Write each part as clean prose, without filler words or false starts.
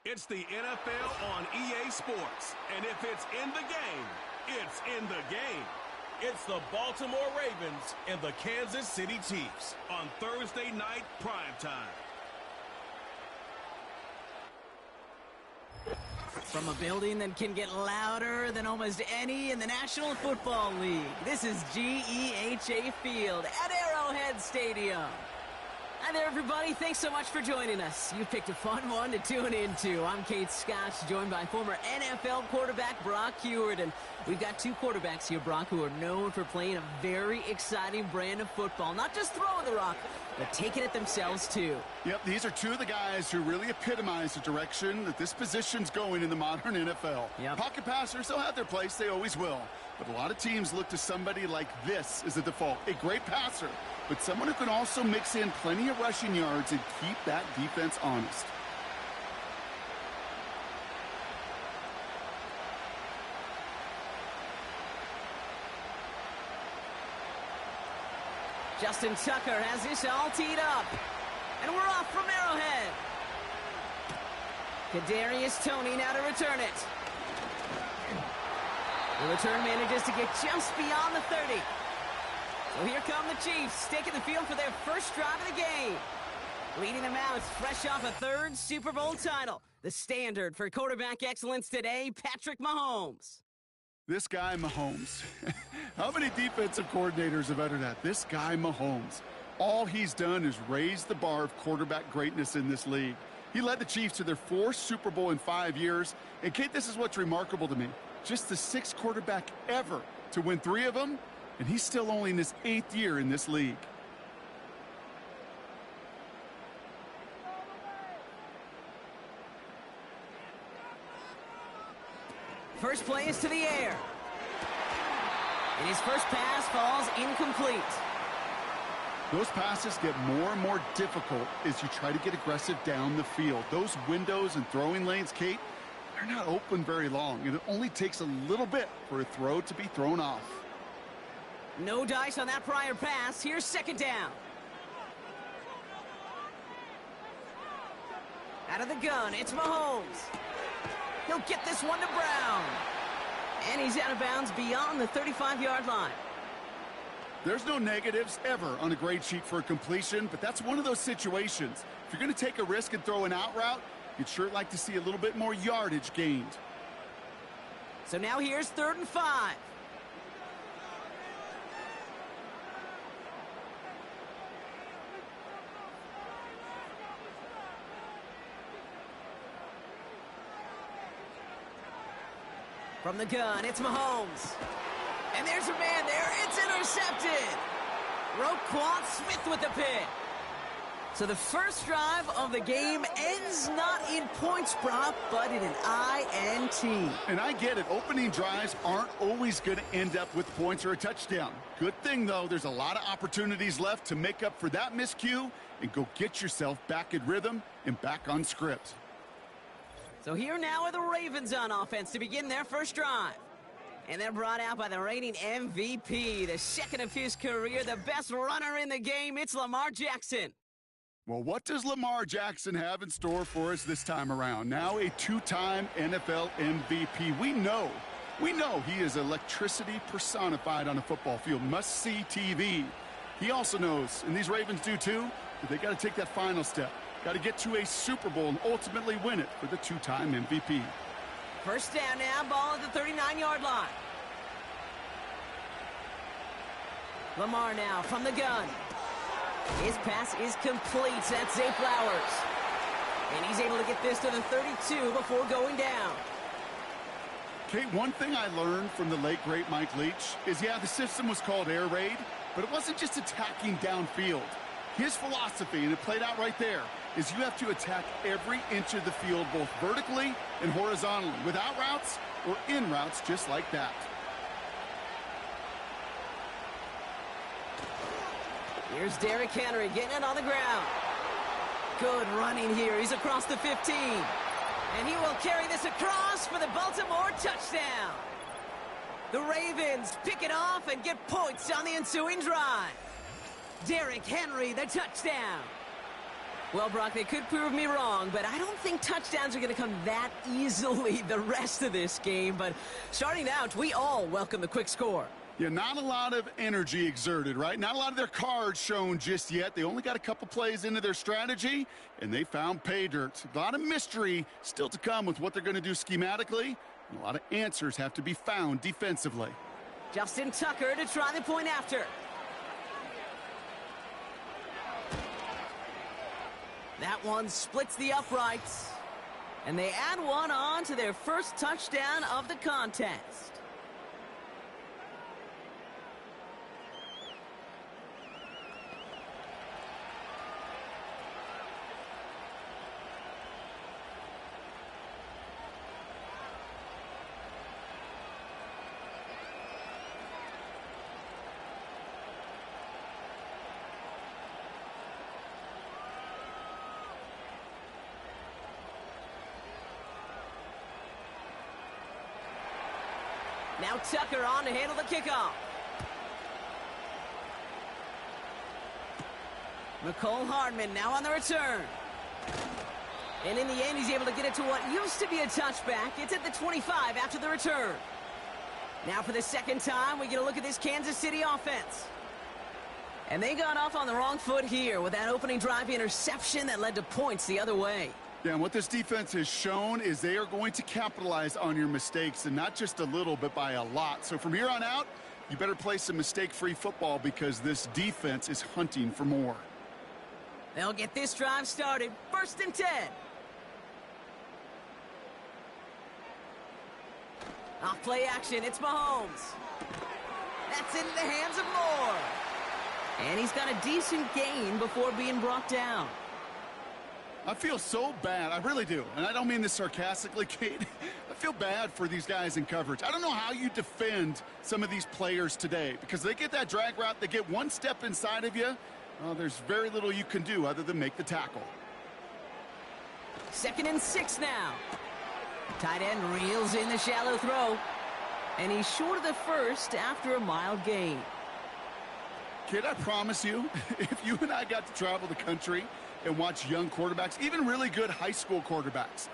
It's the NFL on EA Sports, and if it's in the game, it's in the game. It's the Baltimore Ravens and the Kansas City Chiefs on Thursday night primetime. From a building that can get louder than almost any in the National Football League, this is GEHA Field at Arrowhead Stadium. Hi there, everybody. Thanks so much for joining us. You picked a fun one to tune into. I'm Kate Scotch, joined by former NFL quarterback Brock Huard. And we've got two quarterbacks here, Brock, who are known for playing a very exciting brand of football. Not just throwing the rock, but taking it themselves, too. Yep, these are two of the guys who really epitomize the direction that this position's going in the modern NFL. Yep. Pocket passers, they'll have their place. They always will. But a lot of teams look to somebody like this as a default. A great passer, but someone who can also mix in plenty of rushing yards and keep that defense honest. Justin Tucker has this all teed up. And we're off from Arrowhead. Kadarius Toney now to return it. The return manages to get just beyond the 30. So here come the Chiefs, taking the field for their first drive of the game. Leading them out, fresh off a third Super Bowl title. The standard for quarterback excellence today, Patrick Mahomes. This guy, Mahomes. How many defensive coordinators have uttered that? This guy, Mahomes. All he's done is raise the bar of quarterback greatness in this league. He led the Chiefs to their fourth Super Bowl in 5 years. And, Kate, this is what's remarkable to me. Just the sixth quarterback ever to win 3 of them, and he's still only in his 8th year in this league. First play is to the air. And his first pass falls incomplete. Those passes get more and more difficult as you try to get aggressive down the field. Those windows and throwing lanes, Kate, they're not open very long, and it only takes a little bit for a throw to be thrown off. No dice on that prior pass. Here's second down. Out of the gun, it's Mahomes. He'll get this one to Brown. And he's out of bounds beyond the 35-yard line. There's no negatives ever on a grade sheet for a completion, but that's one of those situations. If you're going to take a risk and throw an out route, you'd sure like to see a little bit more yardage gained. So now here's 3rd and 5. From the gun, it's Mahomes. And there's a man there. It's intercepted. Roquan Smith with the pick. So the first drive of the game ends not in points, Brock, but in an INT. And I get it. Opening drives aren't always going to end up with points or a touchdown. Good thing, though, there's a lot of opportunities left to make up for that miscue and go get yourself back in rhythm and back on script. So here now are the Ravens on offense to begin their first drive. And they're brought out by the reigning MVP, the second of his career, the best runner in the game. It's Lamar Jackson. Well, what does Lamar Jackson have in store for us this time around? Now a 2-time NFL MVP. We know he is electricity personified on a football field. Must-see TV. He also knows, and these Ravens do too, that they got to take that final step. Got to get to a Super Bowl and ultimately win it for the 2-time MVP. First down now, ball at the 39-yard line. Lamar now from the gun. His pass is complete. That's Zay Flowers. And he's able to get this to the 32 before going down. Kate, one thing I learned from the late, great Mike Leach is, yeah, the system was called air raid, but it wasn't just attacking downfield. His philosophy, and it played out right there, is you have to attack every inch of the field, both vertically and horizontally, with out routes or in routes just like that. Here's Derrick Henry getting it on the ground. Good running here. He's across the 15. And he will carry this across for the Baltimore touchdown. The Ravens pick it off and get points on the ensuing drive. Derrick Henry, the touchdown. Well, Brock, they could prove me wrong, but I don't think touchdowns are going to come that easily the rest of this game. But starting out, we all welcome the quick score. Yeah, not a lot of energy exerted, right? Not a lot of their cards shown just yet. They only got a couple plays into their strategy, and they found pay dirt. A lot of mystery still to come with what they're going to do schematically, and a lot of answers have to be found defensively. Justin Tucker to try the point after. That one splits the uprights. And they add one on to their first touchdown of the contest. Now Tucker on to handle the kickoff. McCole Hardman now on the return. And in the end, he's able to get it to what used to be a touchback. It's at the 25 after the return. Now for the second time, we get a look at this Kansas City offense. And they got off on the wrong foot here with that opening drive interception that led to points the other way. Yeah, and what this defense has shown is they are going to capitalize on your mistakes, and not just a little, but by a lot. So from here on out, you better play some mistake-free football because this defense is hunting for more. They'll get this drive started. 1st and 10. Off play action, it's Mahomes. That's in the hands of Moore. And he's got a decent gain before being brought down. I feel so bad. I really do. And I don't mean this sarcastically, Kate. I feel bad for these guys in coverage. I don't know how you defend some of these players today because they get that drag route, they get one step inside of you. Well, there's very little you can do other than make the tackle. 2nd and 6 now. Tight end reels in the shallow throw. And he's short of the first after a mild gain. Kid, I promise you, if you and I got to travel the country and watch young quarterbacks, even really good high school quarterbacks,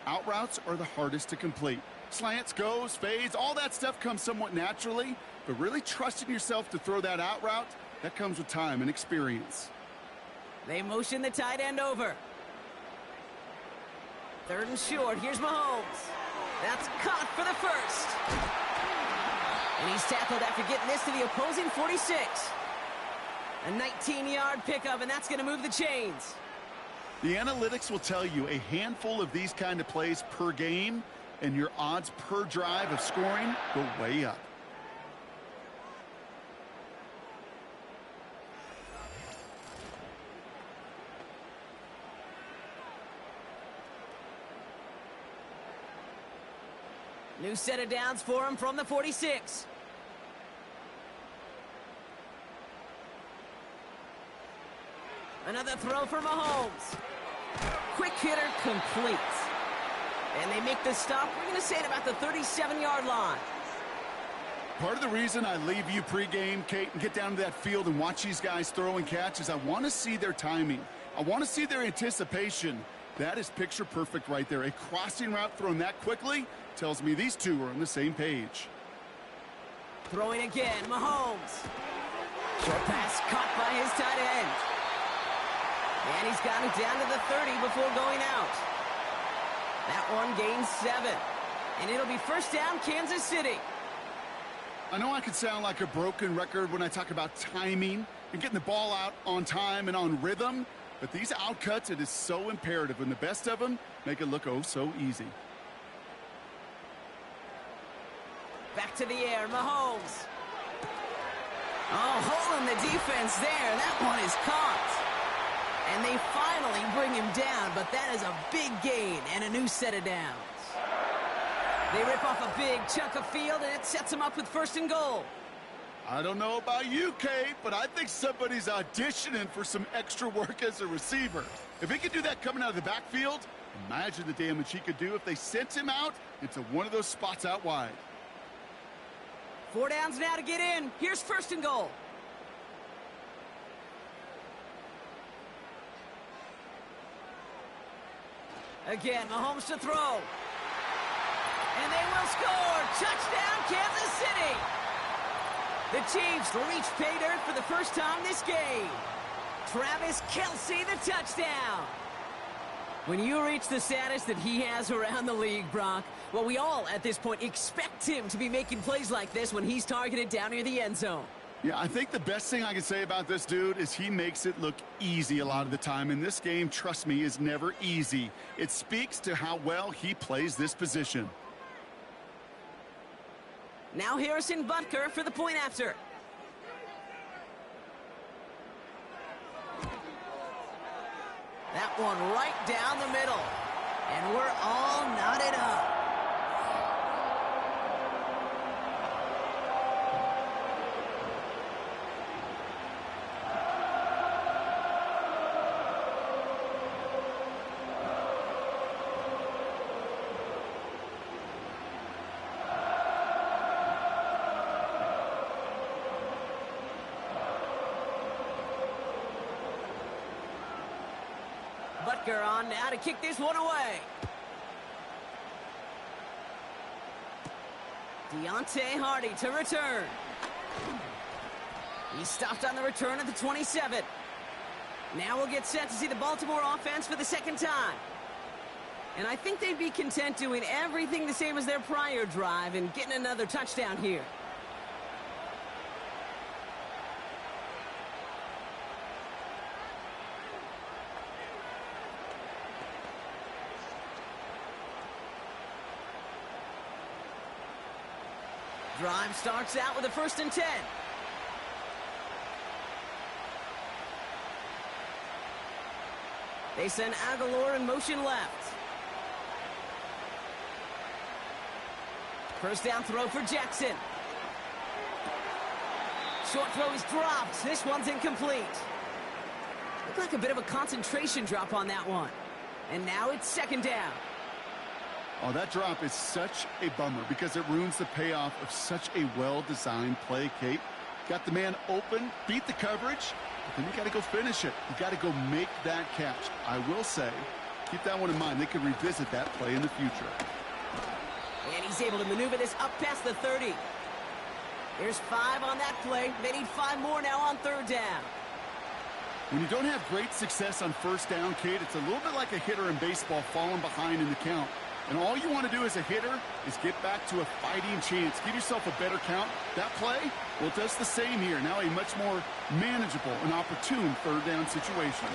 out routes are the hardest to complete. Slants, goes, fades, all that stuff comes somewhat naturally, but really trusting yourself to throw that out route, that comes with time and experience. They motion the tight end over. 3rd and short, here's Mahomes. That's caught for the first. And he's tackled after getting this to the opposing 46. A 19-yard pickup, and that's going to move the chains. The analytics will tell you a handful of these kind of plays per game, and your odds per drive of scoring go way up. New set of downs for him from the 46. Another throw for Mahomes. Quick hitter complete. And they make the stop, we're going to say it about the 37-yard line. Part of the reason I leave you pregame, Kate, and get down to that field and watch these guys throw and catch is I want to see their timing. I want to see their anticipation. That is picture perfect right there. A crossing route thrown that quickly tells me these two are on the same page. Throwing again, Mahomes. Short pass caught by his tight end. And he's got it down to the 30 before going out. That one gains 7. And it'll be 1st down, Kansas City. I know I could sound like a broken record when I talk about timing and getting the ball out on time and on rhythm, but these outcuts, it is so imperative, and the best of them make it look oh so easy. Back to the air, Mahomes. Oh, hole in the defense there. That one is caught. And they finally bring him down, but that is a big gain and a new set of downs. They rip off a big chunk of field, and it sets them up with 1st and goal. I don't know about you, Kate, but I think somebody's auditioning for some extra work as a receiver. If he could do that coming out of the backfield, imagine the damage he could do if they sent him out into one of those spots out wide. 4 downs now to get in. Here's 1st and goal. Again, Mahomes to throw. And they will score. Touchdown, Kansas City. The Chiefs reach pay dirt for the first time this game. Travis Kelce, the touchdown. When you reach the status that he has around the league, Brock, well, we all at this point expect him to be making plays like this when he's targeted down near the end zone. Yeah, I think the best thing I can say about this dude is he makes it look easy a lot of the time. And this game, trust me, is never easy. It speaks to how well he plays this position. Now Harrison Butker for the point after. That one right down the middle. And we're all knotted up. Butker on now to kick this one away. Deontay Hardy to return. He's stopped on the return at the 27. Now we'll get set to see the Baltimore offense for the second time. And I think they'd be content doing everything the same as their prior drive and getting another touchdown here. Drive starts out with a 1st and 10. They send Aguilar in motion left. First down throw for Jackson. Short throw is dropped. This one's incomplete. Looked like a bit of a concentration drop on that one. And now it's 2nd down. Oh, that drop is such a bummer because it ruins the payoff of such a well-designed play, Kate. Got the man open, beat the coverage, but then you got to go finish it. You got to go make that catch. I will say, keep that one in mind. They could revisit that play in the future. And he's able to maneuver this up past the 30. There's 5 on that play. They need 5 more now on 3rd down. When you don't have great success on 1st down, Kate, it's a little bit like a hitter in baseball falling behind in the count. And all you want to do as a hitter is get back to a fighting chance. Give yourself a better count. That play, well, it does the same here. Now a much more manageable and opportune 3rd down situation.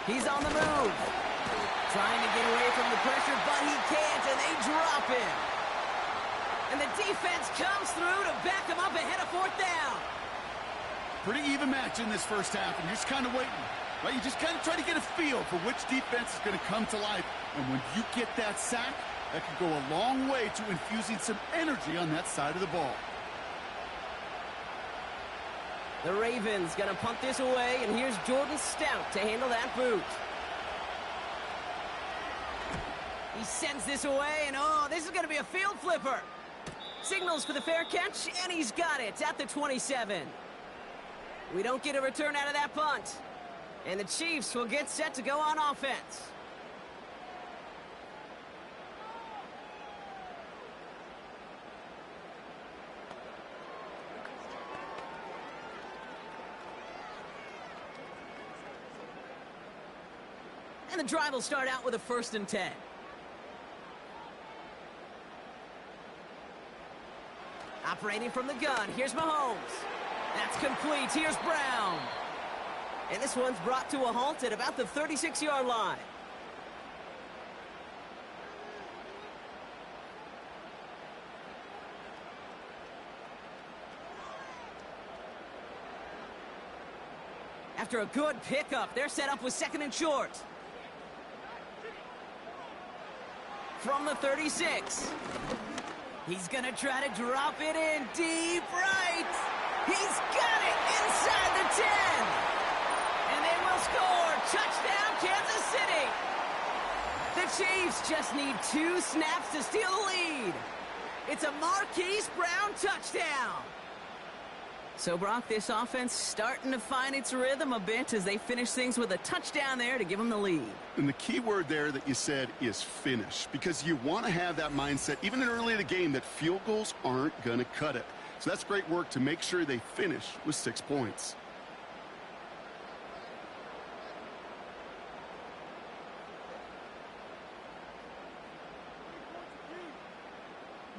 He's on the move. Trying to get away from the pressure, but he can't, and they drop him. And the defense comes through to back him up ahead of 4th down. Pretty even match in this first half, and you're just kind of waiting. Right? You just kind of try to get a feel for which defense is going to come to life. And when you get that sack, that can go a long way to infusing some energy on that side of the ball. The Ravens going to punt this away, and here's Jordan Stout to handle that boot. He sends this away, and oh, this is going to be a field flipper. Signals for the fair catch, and he's got it at the 27. We don't get a return out of that punt. And the Chiefs will get set to go on offense. And the drive will start out with a 1st and 10. Operating from the gun, here's Mahomes. That's complete, here's Brown. And this one's brought to a halt at about the 36-yard line. After a good pickup, they're set up with 2nd and short. From the 36. He's going to try to drop it in deep right. He's got it inside the 10. And they will score. Touchdown, Kansas City. The Chiefs just need 2 snaps to steal the lead. It's a Marquise Brown touchdown. So, Brock, this offense starting to find its rhythm a bit as they finish things with a touchdown there to give them the lead. And the key word there that you said is finish, because you want to have that mindset, even early in the game, that field goals aren't going to cut it. So that's great work to make sure they finish with 6 points.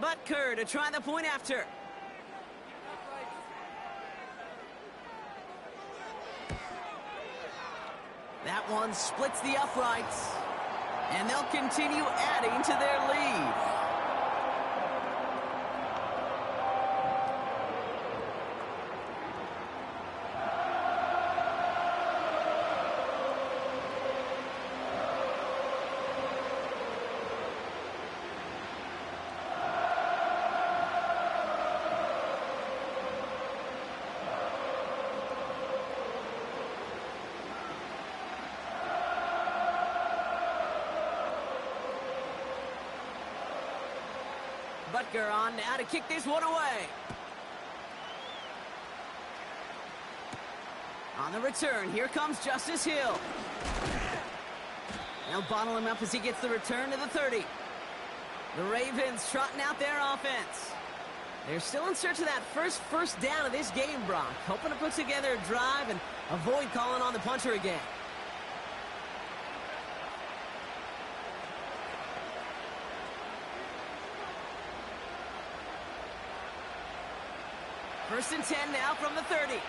Butker to try the point after. That one splits the uprights, and they'll continue adding to their lead. Butker on now to kick this one away. On the return, here comes Justice Hill. They'll bottle him up as he gets the return to the 30. The Ravens trotting out their offense. They're still in search of that first down of this game, Brock. Hoping to put together a drive and avoid calling on the punter again. First and 10 now from the 30.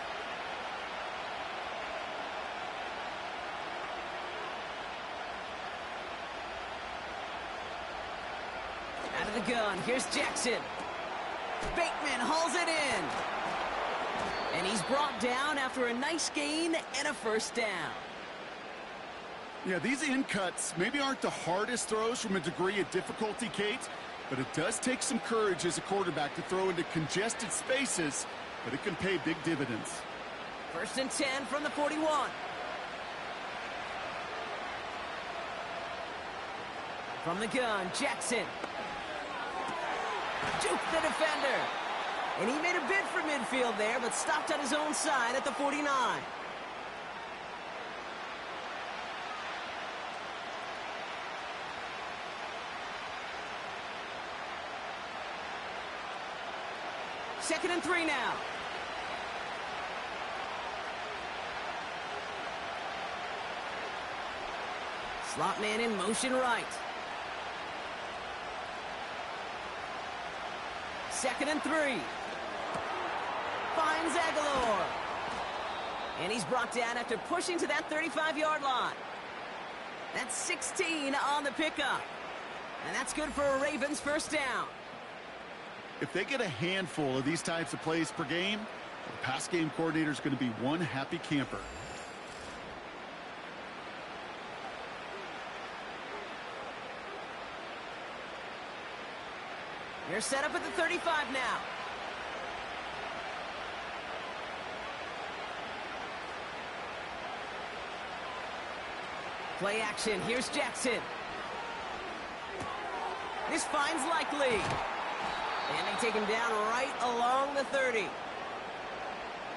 Out of the gun, here's Jackson. Bateman hauls it in. And he's brought down after a nice gain and a first down. Yeah, these in cuts maybe aren't the hardest throws from a degree of difficulty, Kate, but it does take some courage as a quarterback to throw into congested spaces, but it can pay big dividends. First and 10 from the 41. From the gun, Jackson. Juked the defender. And he made a bid for midfield there, but stopped on his own side at the 49. Second and 3 now. Slot man in motion right. Second and 3. Finds Aguilar. And he's brought down after pushing to that 35-yard line. That's 16 on the pickup. And that's good for a Ravens first down. If they get a handful of these types of plays per game, the pass game coordinator is going to be one happy camper. They're set up at the 35 now. Play action. Here's Jackson. This finds Likely. And they take him down right along the 30.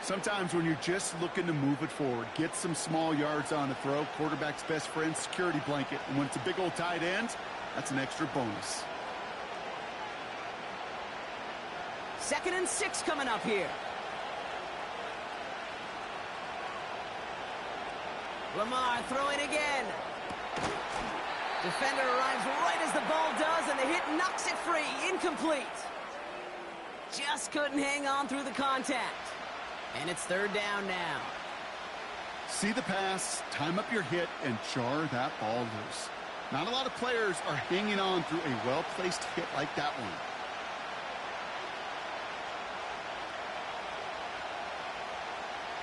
Sometimes when you're just looking to move it forward, get some small yards on a throw, quarterback's best friend, security blanket. And when it's a big old tight end, that's an extra bonus. Second and 6 coming up here. Lamar throwing again. Defender arrives right as the ball does, and the hit knocks it free. Incomplete. Just couldn't hang on through the contact. And it's third down now. See the pass, time up your hit, and jar that ball loose. Not a lot of players are hanging on through a well-placed hit like that one.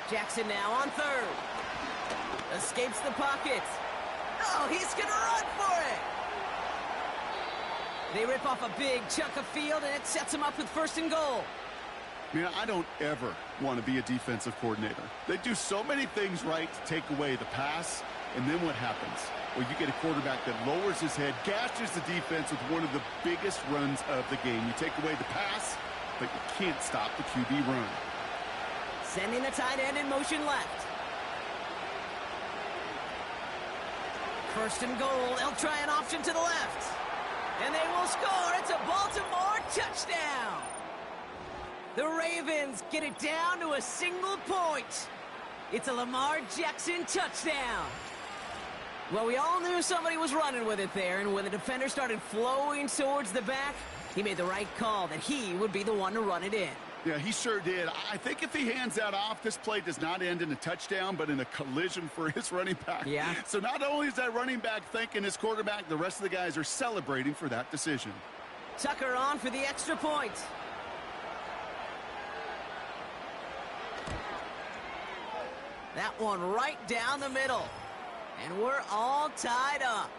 Jackson now on third. Escapes the pocket. Oh, he's going to run for it. They rip off a big chunk of field, and it sets him up with first and goal. Man, I don't ever want to be a defensive coordinator. They do so many things right to take away the pass, and then what happens? Well, you get a quarterback that lowers his head, gashes the defense with one of the biggest runs of the game. You take away the pass, but you can't stop the QB run. Sending the tight end in motion left. First and goal. They'll try an option to the left. And they will score. It's a Baltimore touchdown. The Ravens get it down to a single point. It's a Lamar Jackson touchdown. Well, we all knew somebody was running with it there, and when the defender started flowing towards the back, he made the right call that he would be the one to run it in. Yeah, he sure did. I think if he hands that off, this play does not end in a touchdown, but in a collision for his running back. Yeah. So not only is that running back thanking his quarterback, the rest of the guys are celebrating for that decision. Tucker on for the extra point. That one right down the middle. And we're all tied up.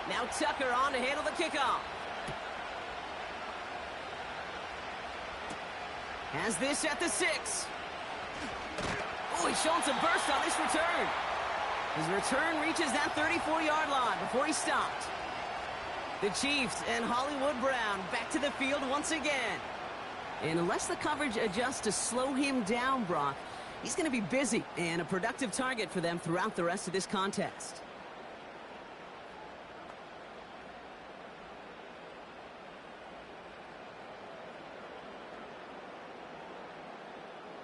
Now Tucker on to handle the kickoff. Has this at the 6. Oh, he's showing some burst on this return. His return reaches that 34-yard line before he stopped. The Chiefs and Hollywood Brown back to the field once again. And unless the coverage adjusts to slow him down, Brock, he's going to be busy and a productive target for them throughout the rest of this contest.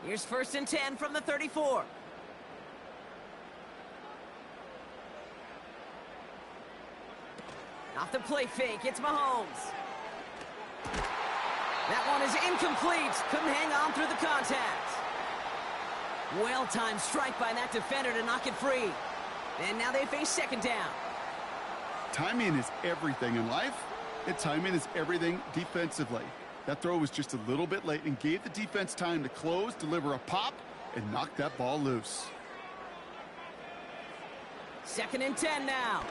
Here's 1st and 10 from the 34. Off the play fake, it's Mahomes. That one is incomplete. Couldn't hang on through the contact. Well-timed strike by that defender to knock it free. And now they face 2nd down. Timing is everything in life, and timing is everything defensively. That throw was just a little bit late and gave the defense time to close, deliver a pop, and knock that ball loose. 2nd and 10 now.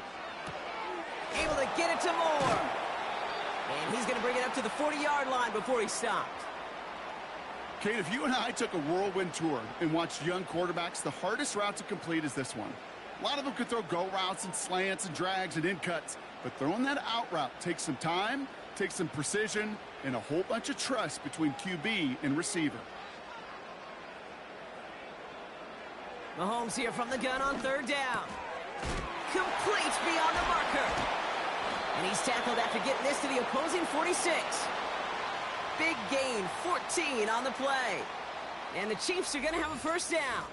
Able to get it to Moore. And he's going to bring it up to the 40-yard line before he stopped. Kate, if you and I took a whirlwind tour and watched young quarterbacks, the hardest route to complete is this one. A lot of them could throw go routes and slants and drags and in cuts, but throwing that out route takes some time, takes some precision, and a whole bunch of trust between QB and receiver. Mahomes here from the gun on 3rd down. Complete beyond the marker. And he's tackled after getting this to the opposing 46. Big gain, 14 on the play. And the Chiefs are going to have a 1st down.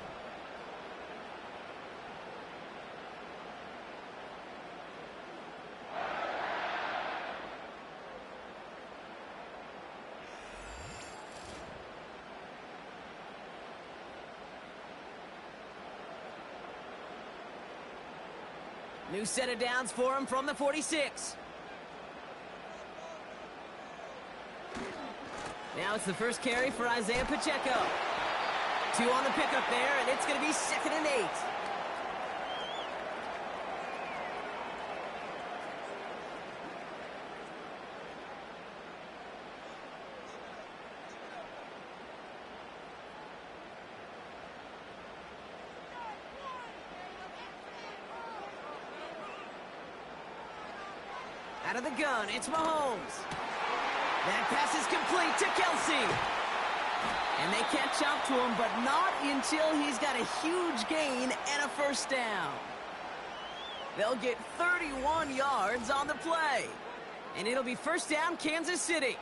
New set of downs for him from the 46. Now it's the first carry for Isaiah Pacheco. 2 on the pickup there, and it's going to be 2nd and 8. Out of the gun, it's Mahomes. That pass is complete to Kelsey. And they catch up to him, but not until he's got a huge gain and a 1st down. They'll get 31 yards on the play. And it'll be 1st down, Kansas City.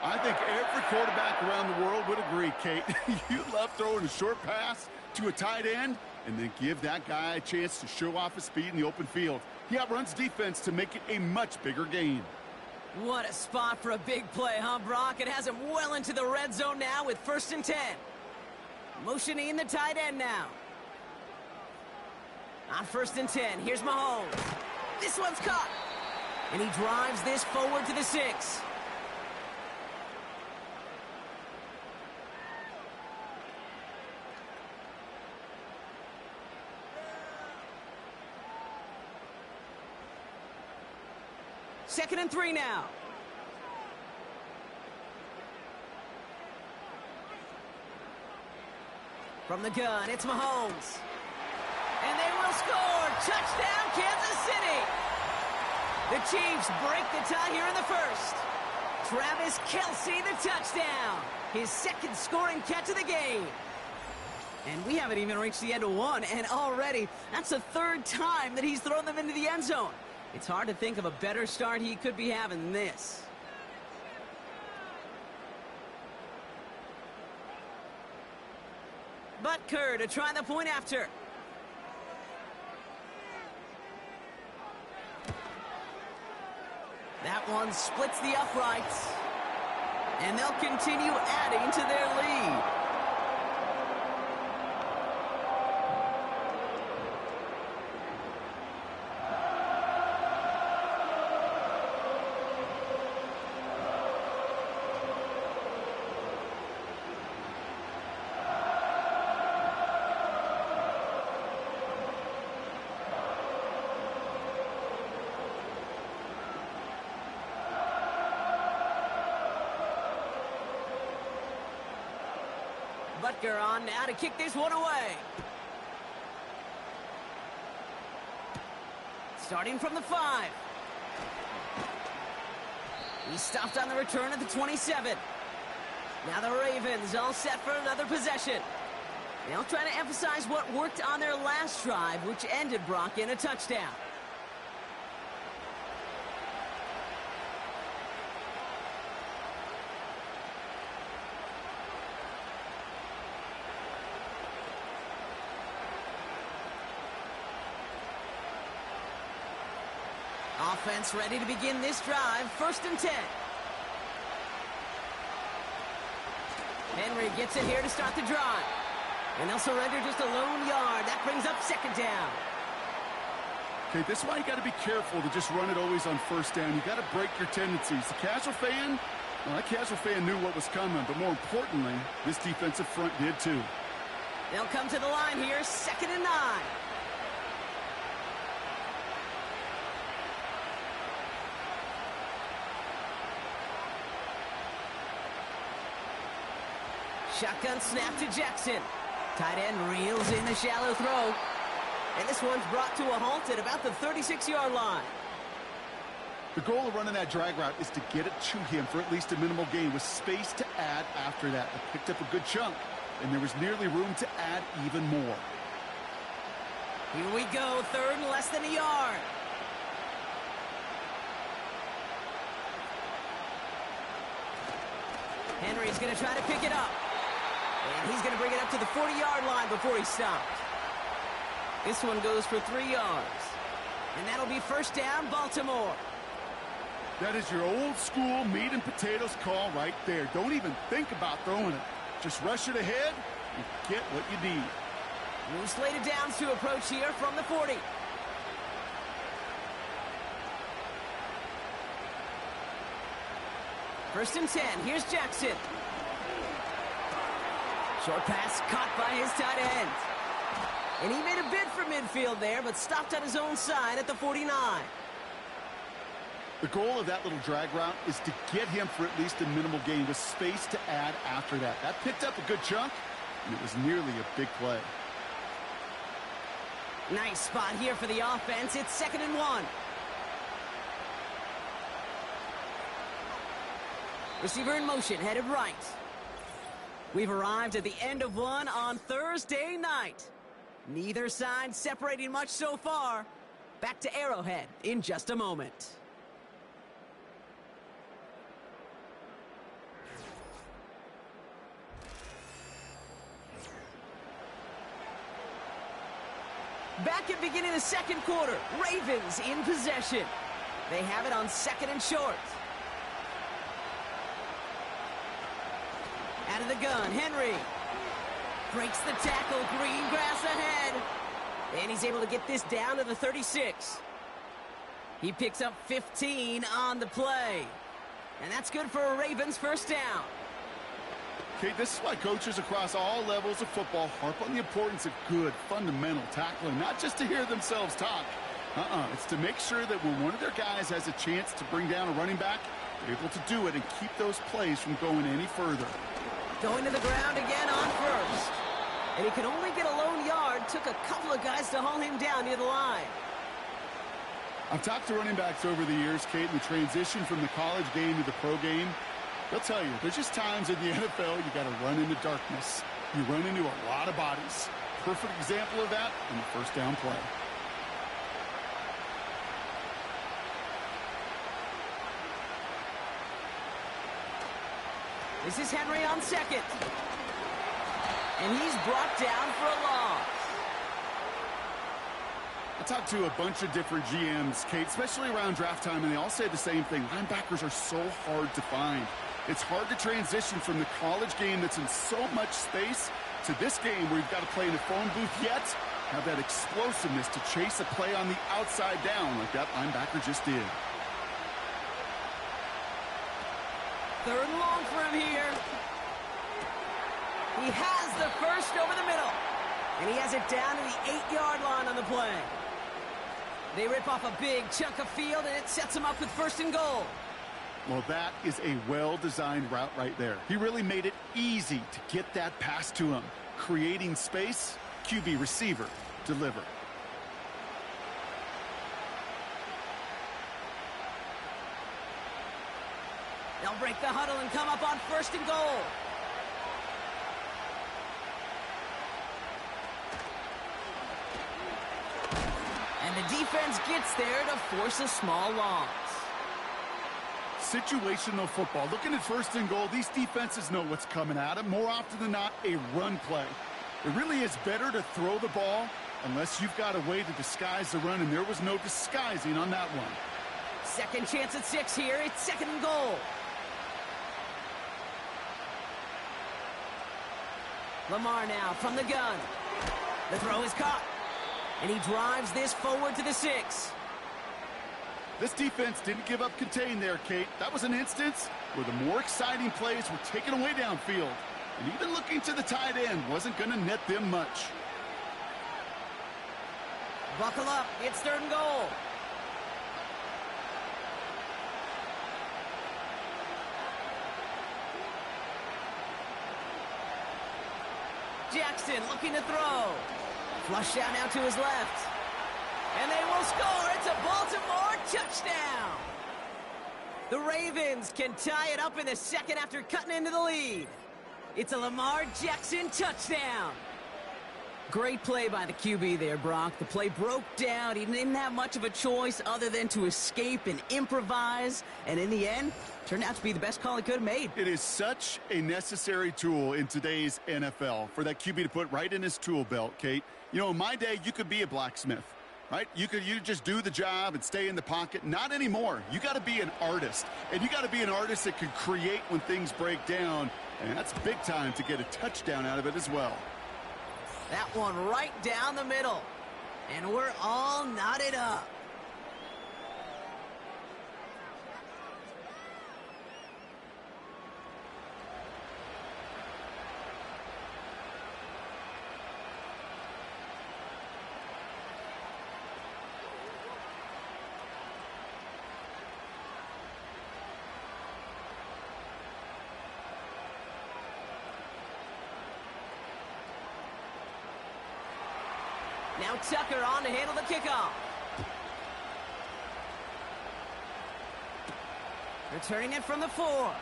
I think every quarterback around the world would agree, Kate. You love throwing a short pass to a tight end and then give that guy a chance to show off his speed in the open field. He outruns defense to make it a much bigger gain. What a spot for a big play, huh, Brock? It has him well into the red zone now with 1st and 10. Motioning the tight end now. On 1st and 10, here's Mahomes. This one's caught. And he drives this forward to the 6. 2nd and 3 now. From the gun, it's Mahomes. And they will score. Touchdown, Kansas City. The Chiefs break the tie here in the first. Travis Kelce, the touchdown. His 2nd scoring catch of the game. And we haven't even reached the end of one, and already that's the 3rd time that he's thrown them into the end zone. It's hard to think of a better start he could be having than this. Butker to try the point after. That one splits the uprights. And they'll continue adding to their lead. Butker on now to kick this one away. Starting from the 5. He stopped on the return at the 27. Now the Ravens all set for another possession. They'll try to emphasize what worked on their last drive, which ended Brock in a touchdown. Offense ready to begin this drive. 1st and 10. Henry gets it here to start the drive. And they'll surrender just a lone yard. That brings up 2nd down. Okay, this is why you got to be careful to just run it always on 1st down. You got to break your tendencies. The casual fan, well, that casual fan knew what was coming, but more importantly, this defensive front did too. They'll come to the line here. 2nd and 9. Shotgun snap to Jackson. Tight end reels in the shallow throw. And this one's brought to a halt at about the 36-yard line. The goal of running that drag route is to get it to him for at least a minimal gain with space to add after that. They picked up a good chunk, and there was nearly room to add even more. Here we go, 3rd and less than a yard. Henry's going to try to pick it up. And he's going to bring it up to the 40-yard line before he stopped. This one goes for 3 yards. And that'll be 1st down, Baltimore. That is your old school meat and potatoes call right there. Don't even think about throwing it. Just rush it ahead and get what you need. New slate of downs to approach here from the 40. First and 10. Here's Jackson. Short pass caught by his tight end. And he made a bid for midfield there, but stopped on his own side at the 49. The goal of that little drag route is to get him for at least a minimal gain with space to add after that. That picked up a good chunk, and it was nearly a big play. Nice spot here for the offense. It's 2nd and 1. Receiver in motion, headed right. We've arrived at the end of one on Thursday night. Neither side separating much so far. Back to Arrowhead in just a moment. Back at beginning of the 2nd quarter, Ravens in possession. They have it on 2nd and short. Out of the gun, Henry breaks the tackle, green grass ahead. And he's able to get this down to the 36. He picks up 15 on the play. And that's good for a Ravens 1st down. Okay, this is why coaches across all levels of football harp on the importance of good, fundamental tackling, not just to hear themselves talk, It's to make sure that when one of their guys has a chance to bring down a running back, they're able to do it and keep those plays from going any further. Going to the ground again on first. And he could only get a lone yard. Took a couple of guys to haul him down near the line. I've talked to running backs over the years, Kate, in the transition from the college game to the pro game. They'll tell you, there's just times in the NFL you got to run into darkness. You run into a lot of bodies. Perfect example of that in the first down play. This is Henry on second. And he's brought down for a loss. I talked to a bunch of different GMs, Kate, especially around draft time, and they all say the same thing. Linebackers are so hard to find. It's hard to transition from the college game that's in so much space to this game where you've got to play in a phone booth, yet have that explosiveness to chase a play on the outside down like that linebacker just did. Third and long for him here. He has the first over the middle. And he has it down to the 8-yard line on the play. They rip off a big chunk of field, and it sets him up with first and goal. Well, that is a well-designed route right there. He really made it easy to get that pass to him. Creating space, QB receiver, deliver. They'll break the huddle and come up on first and goal. And the defense gets there to force a small loss. Situational football. Looking at first and goal, these defenses know what's coming at them. More often than not, a run play. It really is better to throw the ball unless you've got a way to disguise the run, and there was no disguising on that one. Second chance at 6 here. It's second and goal. Lamar now from the gun. The throw is caught. And he drives this forward to the 6. This defense didn't give up contain there, Kate. That was an instance where the more exciting plays were taken away downfield. And even looking to the tight end wasn't going to net them much. Buckle up. It's third and goal. Jackson looking to throw. Flush down now to his left. And they will score. It's a Baltimore touchdown. The Ravens can tie it up in the second after cutting into the lead. It's a Lamar Jackson touchdown. Great play by the QB there, Brock. The play broke down. He didn't have much of a choice other than to escape and improvise. And in the end, turned out to be the best call he could have made. It is such a necessary tool in today's NFL for that QB to put right in his tool belt, Kate. You know, in my day, you could be a blacksmith, right? You just do the job and stay in the pocket. Not anymore. You got to be an artist. And you got to be an artist that can create when things break down. And that's big time to get a touchdown out of it as well. That one right down the middle. And we're all knotted up. Now Tucker on to handle the kickoff. Returning it from the 4.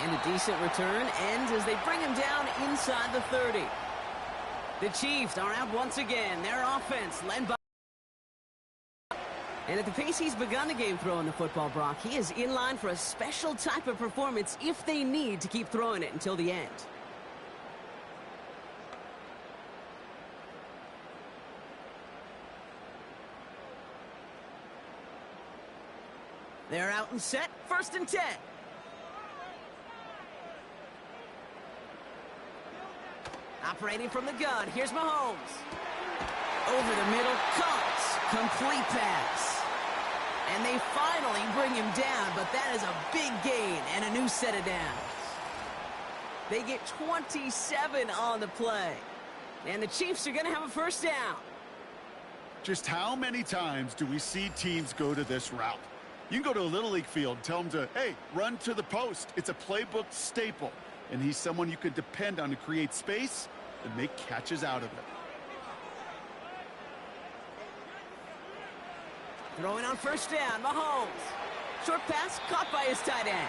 And a decent return ends as they bring him down inside the 30. The Chiefs are out once again. Their offense led by... And at the pace he's begun the game throwing the football, Brock, he is in line for a special type of performance if they need to keep throwing it until the end. They're out and set. First and 10. Operating from the gun. Here's Mahomes. Over the middle. Caught. Complete pass. And they finally bring him down, but that is a big gain and a new set of downs. They get 27 on the play. And the Chiefs are going to have a first down. Just how many times do we see teams go to this route? You can go to a Little League field and tell them to, hey, run to the post. It's a playbook staple. And he's someone you can depend on to create space and make catches out of it. Throwing on first down, Mahomes. Short pass caught by his tight end.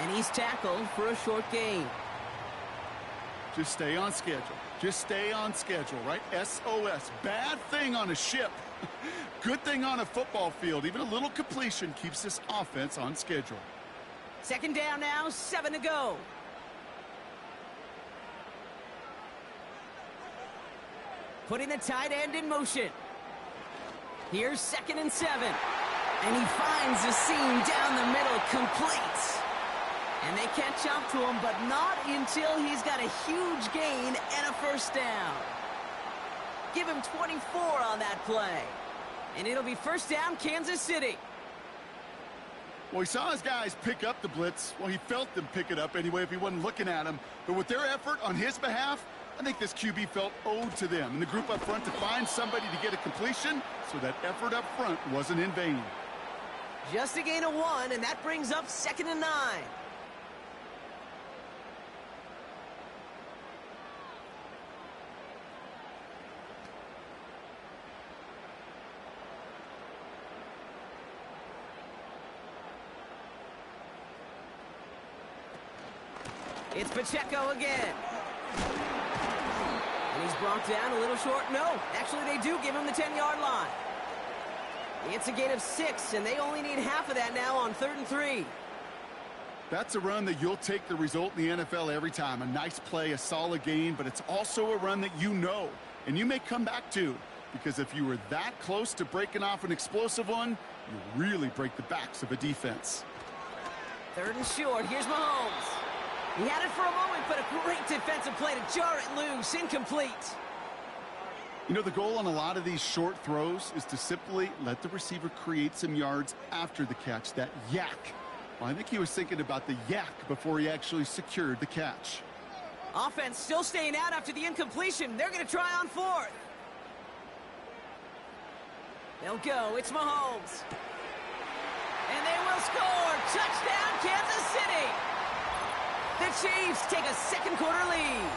And he's tackled for a short gain. Just stay on schedule. Just stay on schedule, right? SOS. Bad thing on a ship. Good thing on a football field. Even a little completion keeps this offense on schedule. Second down now, 7 to go. Putting the tight end in motion. Here's 2nd and 7. And he finds a seam down the middle, complete. And they catch up to him, but not until he's got a huge gain and a first down. Give him 24 on that play. And it'll be first down, Kansas City. Well, he saw his guys pick up the blitz. Well, he felt them pick it up anyway if he wasn't looking at them. But with their effort on his behalf, I think this QB felt owed to them. And the group up front to find somebody to get a completion, so that effort up front wasn't in vain. Just a gain of 1, and that brings up 2nd and 9. It's Pacheco again. And he's brought down a little short. No, actually they do give him the 10-yard line. It's a gain of 6, and they only need half of that now on 3rd and 3. That's a run that you'll take the result in the NFL every time. A nice play, a solid gain, but it's also a run that you know, and you may come back to. Because if you were that close to breaking off an explosive one, you really break the backs of a defense. 3rd and short. Here's Mahomes. He had it for a moment, but a great defensive play to jar it loose. Incomplete. You know, the goal on a lot of these short throws is to simply let the receiver create some yards after the catch, that yak. Well, I think he was thinking about the yak before he actually secured the catch. Offense still staying out after the incompletion. They're going to try on 4th. They'll go. It's Mahomes. And they will score. Touchdown, Kansas City. The Chiefs take a second-quarter lead.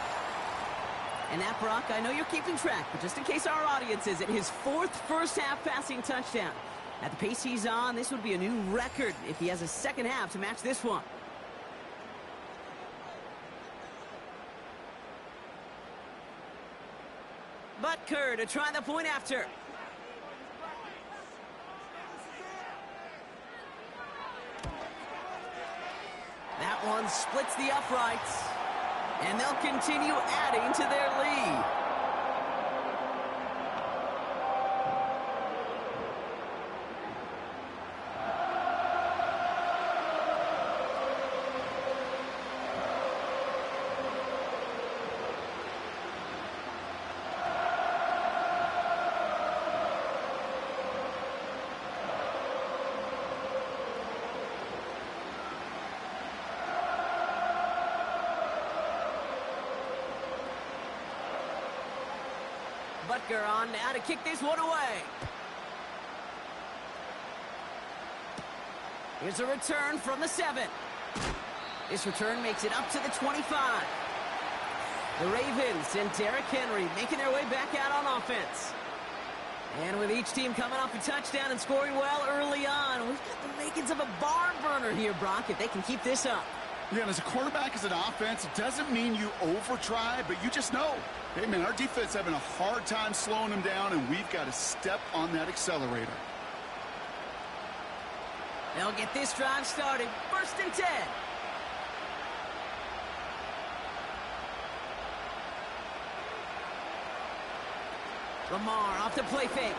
And that, Brock, I know you're keeping track, but just in case our audience isn't, his 4th first-half passing touchdown. At the pace he's on, this would be a new record if he has a second half to match this one. Butker to try the point after. That one splits the uprights. And they'll continue adding to their lead. Butker on now to kick this one away. Here's a return from the 7. This return makes it up to the 25. The Ravens and Derrick Henry making their way back out on offense. And with each team coming off a touchdown and scoring well early on, we've got the makings of a barn burner here, Brock, if they can keep this up. Yeah, and as a quarterback, as an offense, it doesn't mean you over-try, but you just know, hey, man, our defense having a hard time slowing them down, and we've got to step on that accelerator. They'll get this drive started. 1st and 10. Lamar off the play fake.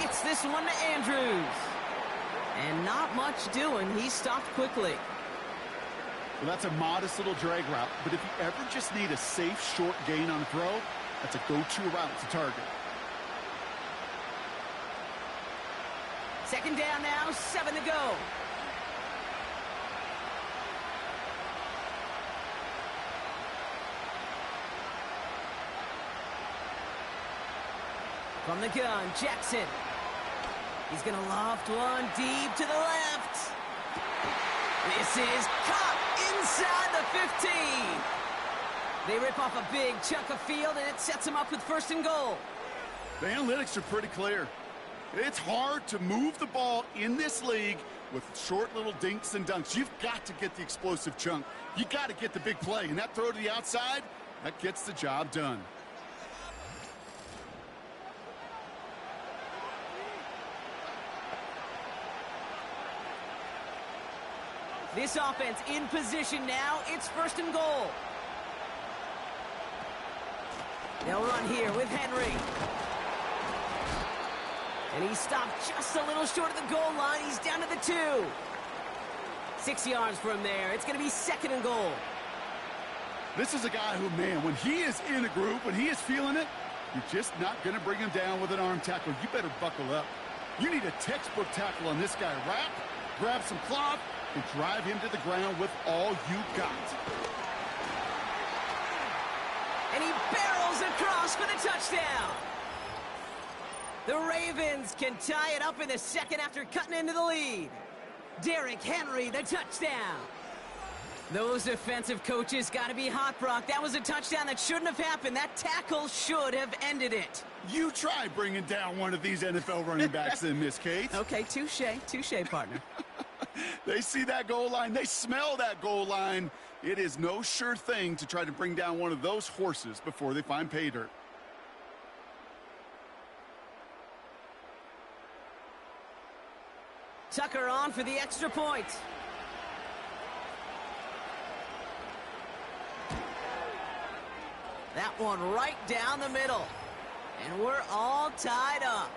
Gets this one to Andrews. And not much doing. He's stopped quickly. Well, that's a modest little drag route, but if you ever just need a safe, short gain on a throw, that's a go-to route to target. 2nd down now, 7 to go. From the gun, Jackson. He's going to loft one deep to the left. This is caught inside the 15. They rip off a big chunk of field, and it sets them up with 1st and goal. The analytics are pretty clear. It's hard to move the ball in this league with short little dinks and dunks. You've got to get the explosive chunk. You got to get the big play, and that throw to the outside, that gets the job done. This offense in position now. It's 1st and goal. They'll run here with Henry. And he stopped just a little short of the goal line. He's down to the 2. 6 yards from there. It's going to be 2nd and goal. This is a guy who, man, when he is in a group, when he is feeling it, you're just not going to bring him down with an arm tackle. You better buckle up. You need a textbook tackle on this guy. Wrap, grab some cloth, and drive him to the ground with all you got. And he barrels across for the touchdown. The Ravens can tie it up in the 2nd after cutting into the lead. Derrick Henry, the touchdown. Those defensive coaches got to be hot, Brock. That was a touchdown that shouldn't have happened. That tackle should have ended it. You try bringing down one of these NFL running backs in, Miss Kate. Okay, touche, partner. They see that goal line. They smell that goal line. It is no sure thing to try to bring down one of those horses before they find pay dirt. Tucker on for the extra point. That one right down the middle. And we're all tied up.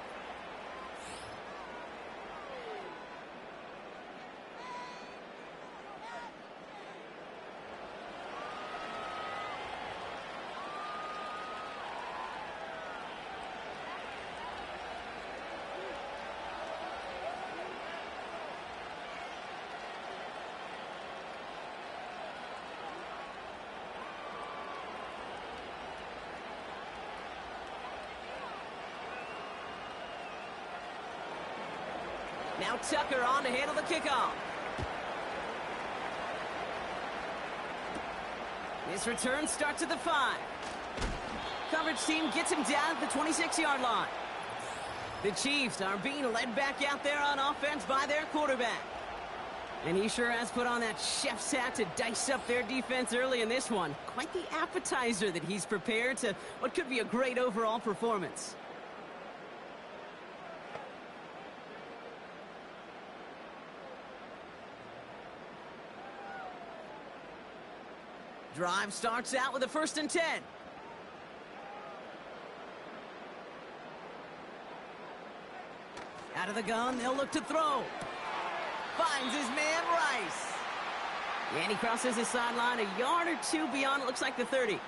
Now Tucker on to handle the kickoff. This return starts at the 5. Coverage team gets him down at the 26-yard line. The Chiefs are being led back out there on offense by their quarterback. And he sure has put on that chef's hat to dice up their defense early in this one. Quite the appetizer that he's prepared to what could be a great overall performance. Drive starts out with a 1st and 10. Out of the gun, they'll look to throw. Finds his man, Rice. And he crosses his sideline a yard or 2 beyond, it looks like the 30.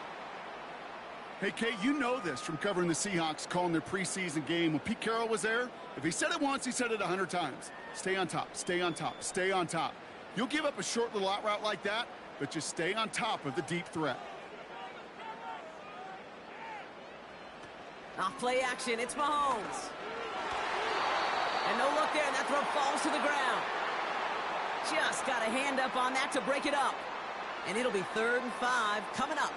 Hey, Kate, you know this from covering the Seahawks, calling their preseason game. When Pete Carroll was there, if he said it once, he said it 100 times. Stay on top, stay on top, stay on top. You'll give up a short little out route like that, but just stay on top of the deep threat. Off play action, it's Mahomes. And no look there, and that throw falls to the ground. Just got a hand up on that to break it up. And it'll be 3rd and 5 coming up.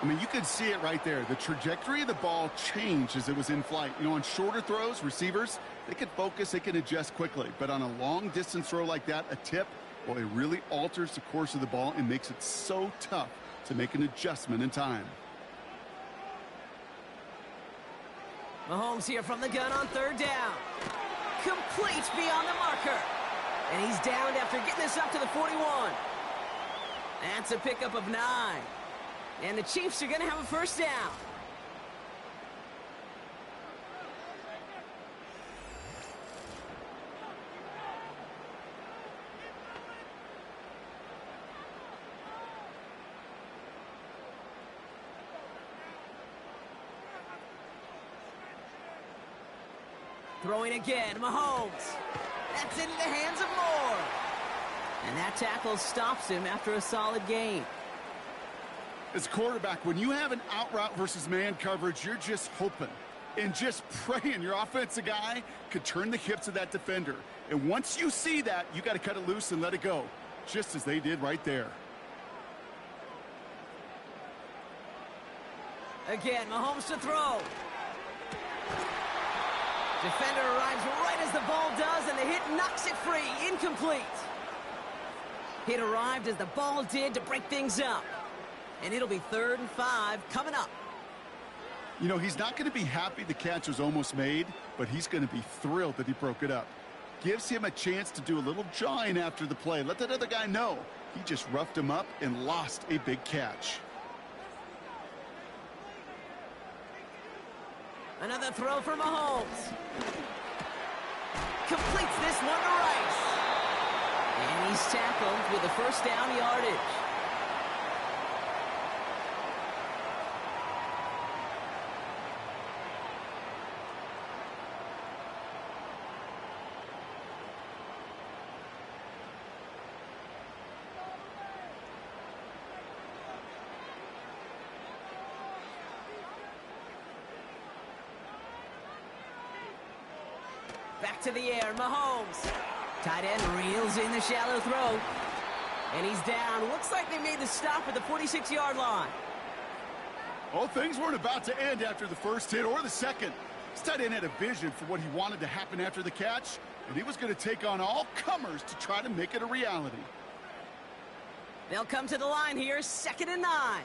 I mean, you could see it right there. The trajectory of the ball changed as it was in flight. You know, on shorter throws, receivers, they can focus, they can adjust quickly. But on a long-distance throw like that, a tip, well, it really alters the course of the ball and makes it so tough to make an adjustment in time. Mahomes here from the gun on 3rd down. Complete beyond the marker. And he's downed after getting this up to the 41. That's a pickup of 9. And the Chiefs are going to have a 1st down. Throwing again, Mahomes. That's into the hands of Moore. And that tackle stops him after a solid gain. As a quarterback, when you have an out route versus man coverage, you're just hoping and just praying your offensive guy could turn the hips of that defender. And once you see that, you got to cut it loose and let it go, just as they did right there. Again, Mahomes to throw. Defender arrives right as the ball does, and the hit knocks it free. Incomplete. Hit arrived as the ball did to break things up. And it'll be 3rd and 5 coming up. You know, he's not going to be happy the catch was almost made, but he's going to be thrilled that he broke it up. Gives him a chance to do a little jawing after the play. Let that other guy know he just roughed him up and lost a big catch. Another throw for Mahomes. Completes this one to Rice. And he's tackled with a 1st down yardage. Back to the air, Mahomes. Tight end reels in the shallow throw. And he's down. Looks like they made the stop at the 46-yard line. Oh, things weren't about to end after the first hit or the second. This tight end had a vision for what he wanted to happen after the catch, and he was going to take on all comers to try to make it a reality. They'll come to the line here, 2nd and 9.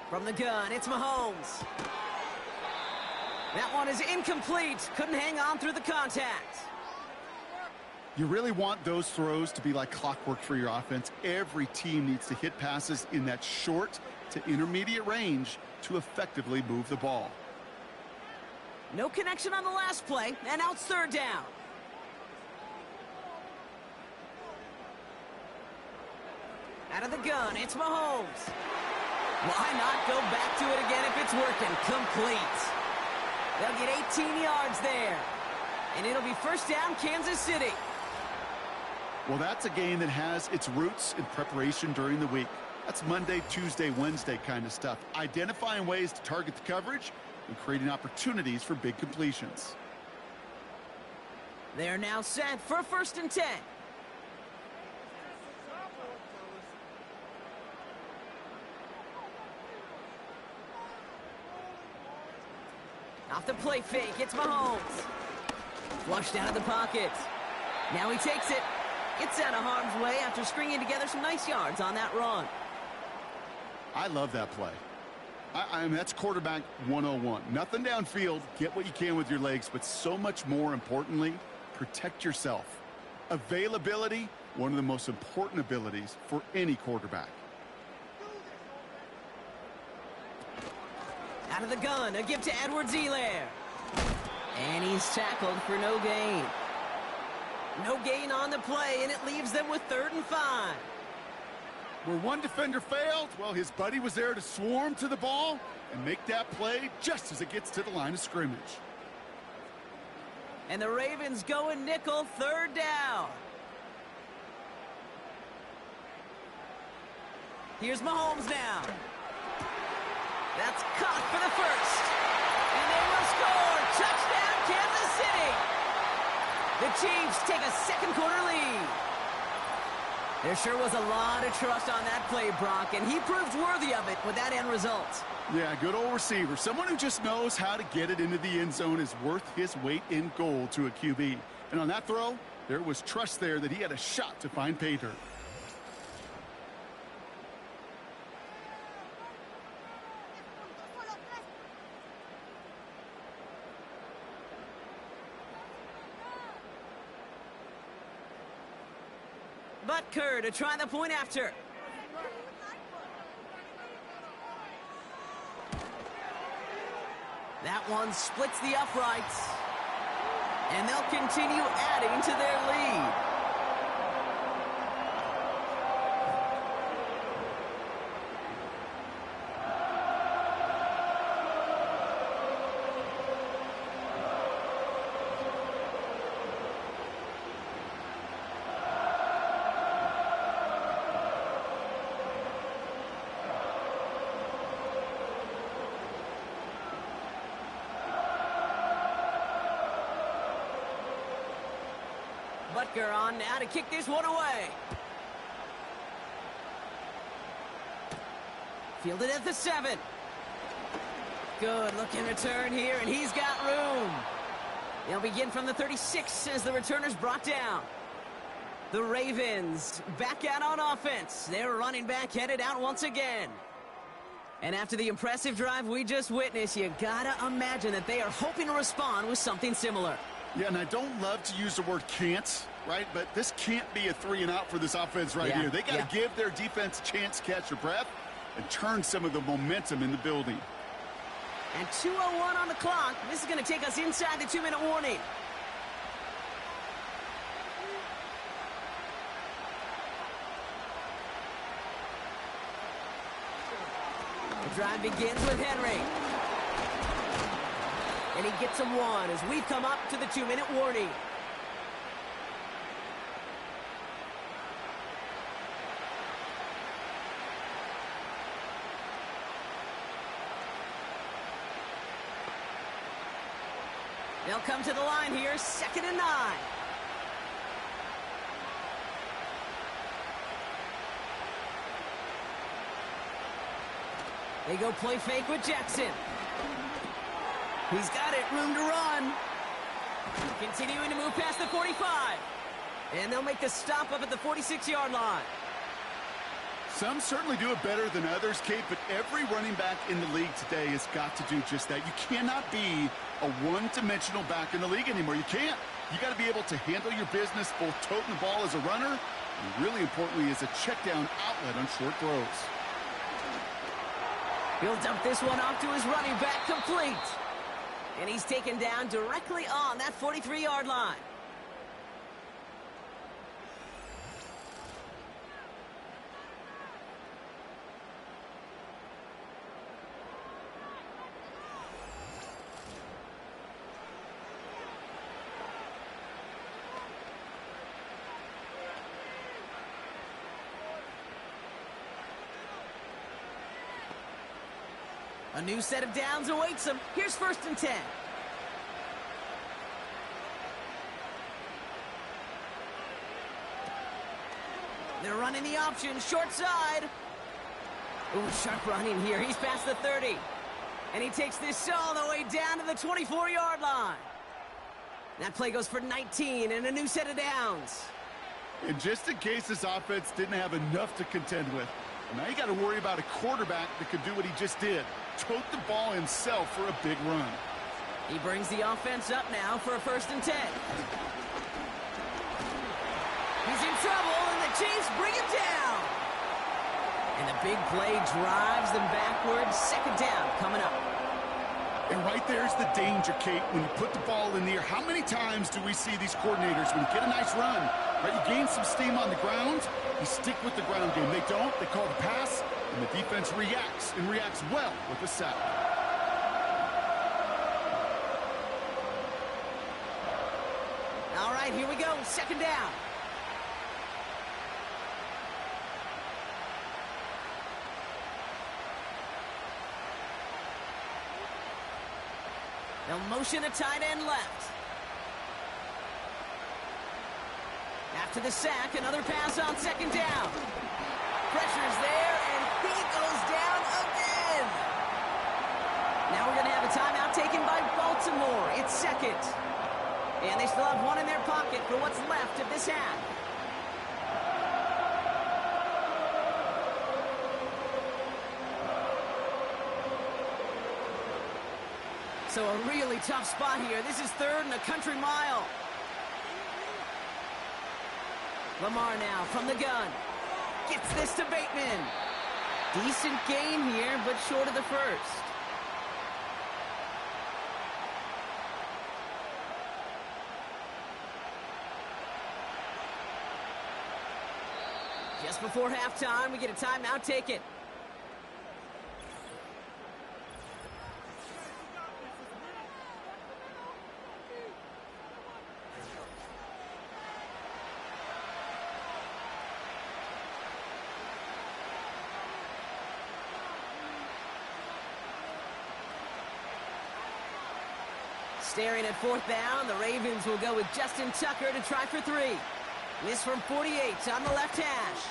From the gun, it's Mahomes. That one is incomplete. Couldn't hang on through the contact. You really want those throws to be like clockwork for your offense. Every team needs to hit passes in that short to intermediate range to effectively move the ball. No connection on the last play, and now it's 3rd down. Out of the gun, it's Mahomes. Why not go back to it again if it's working? Complete. They'll get 18 yards there. And it'll be 1st down, Kansas City. Well, that's a game that has its roots in preparation during the week. That's Monday, Tuesday, Wednesday kind of stuff. Identifying ways to target the coverage and creating opportunities for big completions. They're now set for 1st and 10. Off the play fake, it's Mahomes. Flushed out of the pocket. Now he takes it. Gets out of harm's way after stringing together some nice yards on that run. I love that play. I mean, that's quarterback 101. Nothing downfield, get what you can with your legs, but so much more importantly, protect yourself. Availability, one of the most important abilities for any quarterback. Out of the gun, a give to Edwards-Helaire. And he's tackled for no gain. No gain on the play, and it leaves them with 3rd and 5. Where one defender failed, well, his buddy was there to swarm to the ball and make that play just as it gets to the line of scrimmage. And the Ravens go in nickel, 3rd down. Here's Mahomes now. That's caught for the 1st. And they will score. Touchdown, Kansas City. The Chiefs take a 2nd quarter lead. There sure was a lot of trust on that play, Brock, and he proved worthy of it with that end result. Yeah, good old receiver. Someone who just knows how to get it into the end zone is worth his weight in gold to a QB. And on that throw, there was trust there that he had a shot to find pay dirt. Butker to try the point after. That one splits the uprights. And they'll continue adding to their lead. Butker on now to kick this one away. Fielded at the 7. Good looking return here, and he's got room. They'll begin from the 36 as the returner's brought down. The Ravens back out on offense. Their running back headed out once again. And after the impressive drive we just witnessed, you gotta imagine that they are hoping to respond with something similar. Yeah, and I don't love to use the word can't, right? But this can't be a 3-and-out for this offense right here. They got to give their defense a chance to catch their breath and turn some of the momentum in the building. And 2:01 on the clock. This is going to take us inside the 2-minute warning. The drive begins with Henry. And he gets him one as we've come up to the 2-minute warning. They'll come to the line here, 2nd and 9. They go play fake with Jackson. He's got it, room to run. Continuing to move past the 45. And they'll make the stop up at the 46-yard line. Some certainly do it better than others, Kate, but every running back in the league today has got to do just that. You cannot be a one-dimensional back in the league anymore. You can't. You got to be able to handle your business, both toting the ball as a runner, and really importantly as a check-down outlet on short throws. He'll dump this one off to his running back, complete. And he's taken down directly on that 43-yard line. A new set of downs awaits him. Here's 1st and 10. They're running the option, short side. Ooh, sharp running here. He's past the 30. And he takes this all the way down to the 24-yard line. That play goes for 19 and a new set of downs. And just in case this offense didn't have enough to contend with, now you got to worry about a quarterback that could do what he just did. Tote the ball himself for a big run. He brings the offense up now for a 1st and 10. He's in trouble, and the Chiefs bring him down. And the big play drives them backwards. 2nd down coming up. And right there's the danger, Kate, when you put the ball in the air. How many times do we see these coordinators, when you get a nice run, right, you gain some steam on the ground, you stick with the ground game. They don't. They call the pass, and the defense reacts, and reacts well with the sack. All right, here we go. 2nd down. They'll motion a tight end left. After the sack, another pass on 2nd down. Pressure's there, and he goes down again. Now we're going to have a timeout taken by Baltimore. It's 2nd. And they still have one in their pocket for what's left of this half. So a really tough spot here. This is 3rd and a country mile. Lamar now from the gun. Gets this to Bateman. Decent gain here, but short of the 1st. Just before halftime, we get a timeout taken. Staring at fourth down, the Ravens will go with Justin Tucker to try for 3. This from 48 on the left hash.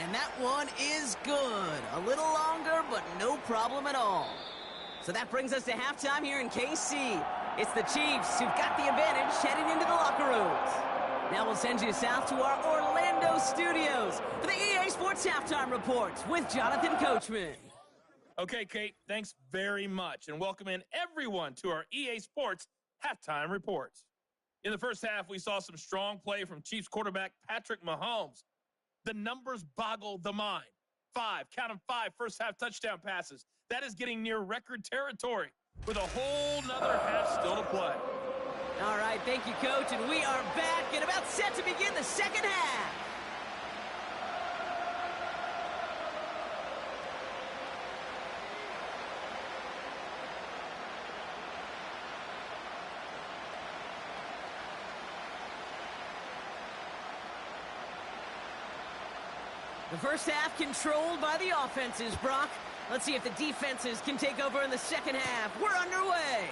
And that one is good. A little longer, but no problem at all. So that brings us to halftime here in KC. It's the Chiefs who've got the advantage heading into the locker rooms. Now we'll send you south to our Orlando studios for the EA Sports Halftime Reports with Jonathan Coachman. Okay, Kate, thanks very much, and welcome in everyone to our EA Sports Halftime Reports. In the first half, we saw some strong play from Chiefs quarterback Patrick Mahomes. The numbers boggle the mind. 5, count them 5 first-half touchdown passes. That is getting near record territory with a whole nother half still to play. All right, thank you, Coach, and we are back and about set to begin the second half. The first half controlled by the offenses, Brock. Let's see if the defenses can take over in the second half. We're underway.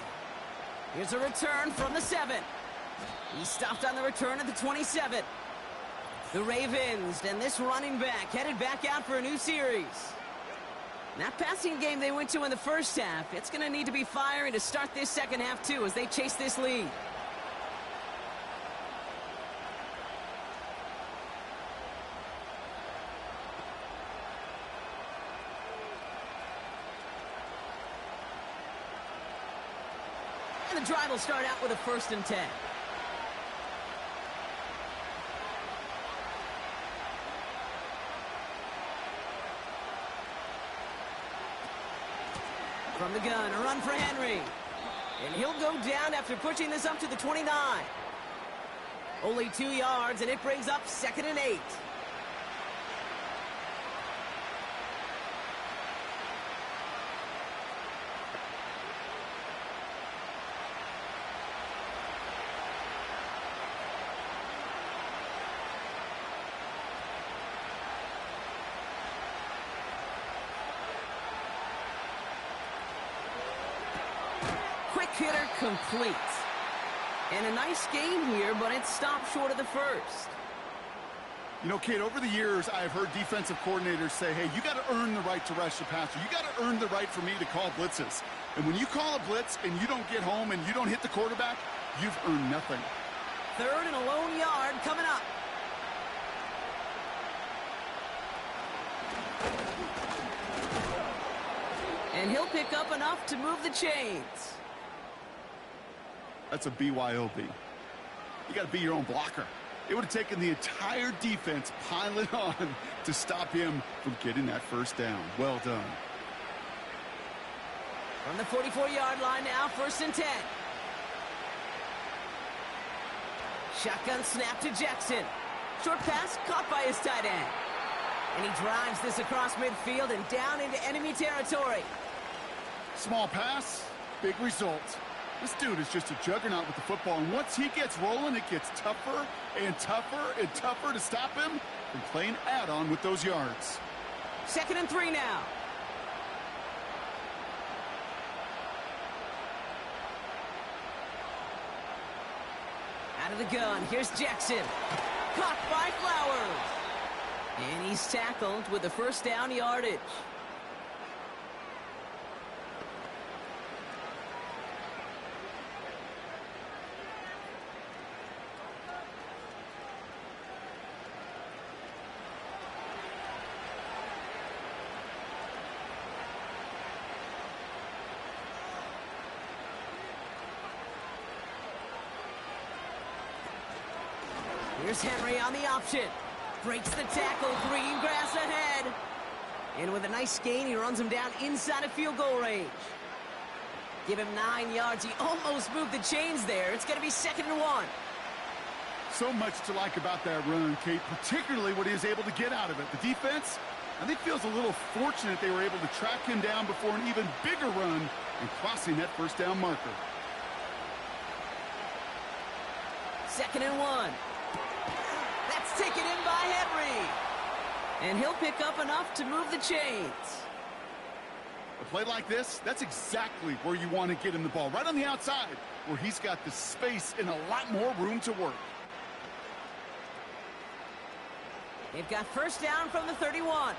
Here's a return from the 7. He stopped on the return at the 27. The Ravens and this running back headed back out for a new series. That passing game they went to in the first half, it's going to need to be firing to start this second half too as they chase this lead. And the drive will start out with a 1st and 10. From the gun, a run for Henry. And he'll go down after pushing this up to the 29. Only 2 yards, and it brings up 2nd and 8. Hitter complete. And a nice game here, but it stopped short of the first. You know, Kate, over the years, I've heard defensive coordinators say, hey, you got to earn the right to rush the passer. You got to earn the right for me to call blitzes. And when you call a blitz and you don't get home and you don't hit the quarterback, you've earned nothing. 3rd and a lone yard coming up. And he'll pick up enough to move the chains. That's a BYOB. You got to be your own blocker. It would have taken the entire defense piling on to stop him from getting that first down. Well done. From the 44-yard line now, 1st and 10. Shotgun snap to Jackson. Short pass caught by his tight end. And he drives this across midfield and down into enemy territory. Small pass, big result. This dude is just a juggernaut with the football, and once he gets rolling, it gets tougher and tougher and tougher to stop him from playing add-on with those yards. 2nd and 3 now. Out of the gun, here's Jackson. Caught by Flowers. And he's tackled with the 1st down yardage. Here's Henry on the option. Breaks the tackle, green grass ahead. And with a nice gain, he runs him down inside of field goal range. Give him 9 yards. He almost moved the chains there. It's going to be 2nd and 1. So much to like about that run, Kate, particularly what he was able to get out of it. The defense, I think, feels a little fortunate they were able to track him down before an even bigger run and crossing that 1st down marker. 2nd and 1. That's taken in by Henry. And he'll pick up enough to move the chains. A play like this, that's exactly where you want to get him the ball, right on the outside, where he's got the space and a lot more room to work. They've got first down from the 31.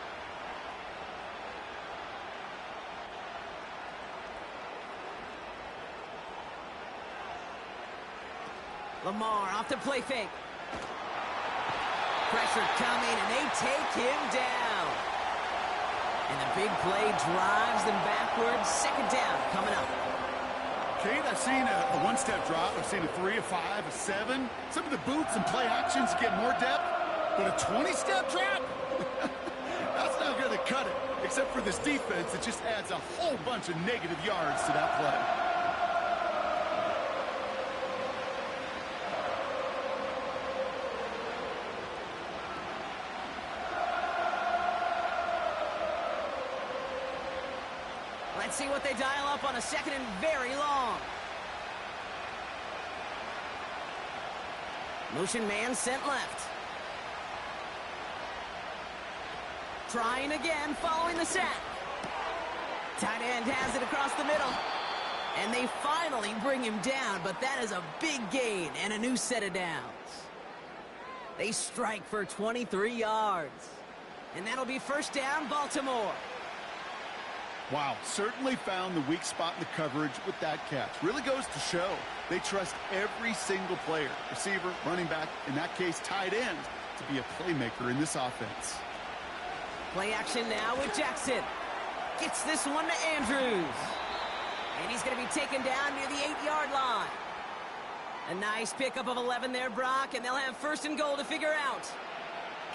Lamar off the play fake. Pressure coming, and they take him down. And the big play drives them backwards. Second down coming up. Kate, I've seen a one-step drop. I've seen a 3, a 5, a 7. Some of the boots and play actions get more depth. But a 20-step drop? That's not going to cut it. Except for this defense, it just adds a whole bunch of negative yards to that play. Let's see what they dial up on a second and very long. Motion man sent left. Trying again, following the sack. Tight end has it across the middle. And they finally bring him down, but that is a big gain and a new set of downs. They strike for 23 yards. And that'll be first down, Baltimore. Wow, certainly found the weak spot in the coverage with that catch. Really goes to show they trust every single player, receiver, running back, in that case, tight end, to be a playmaker in this offense. Play action now with Jackson. Gets this one to Andrews. And he's going to be taken down near the 8-yard line. A nice pickup of 11 there, Brock, and they'll have first and goal to figure out.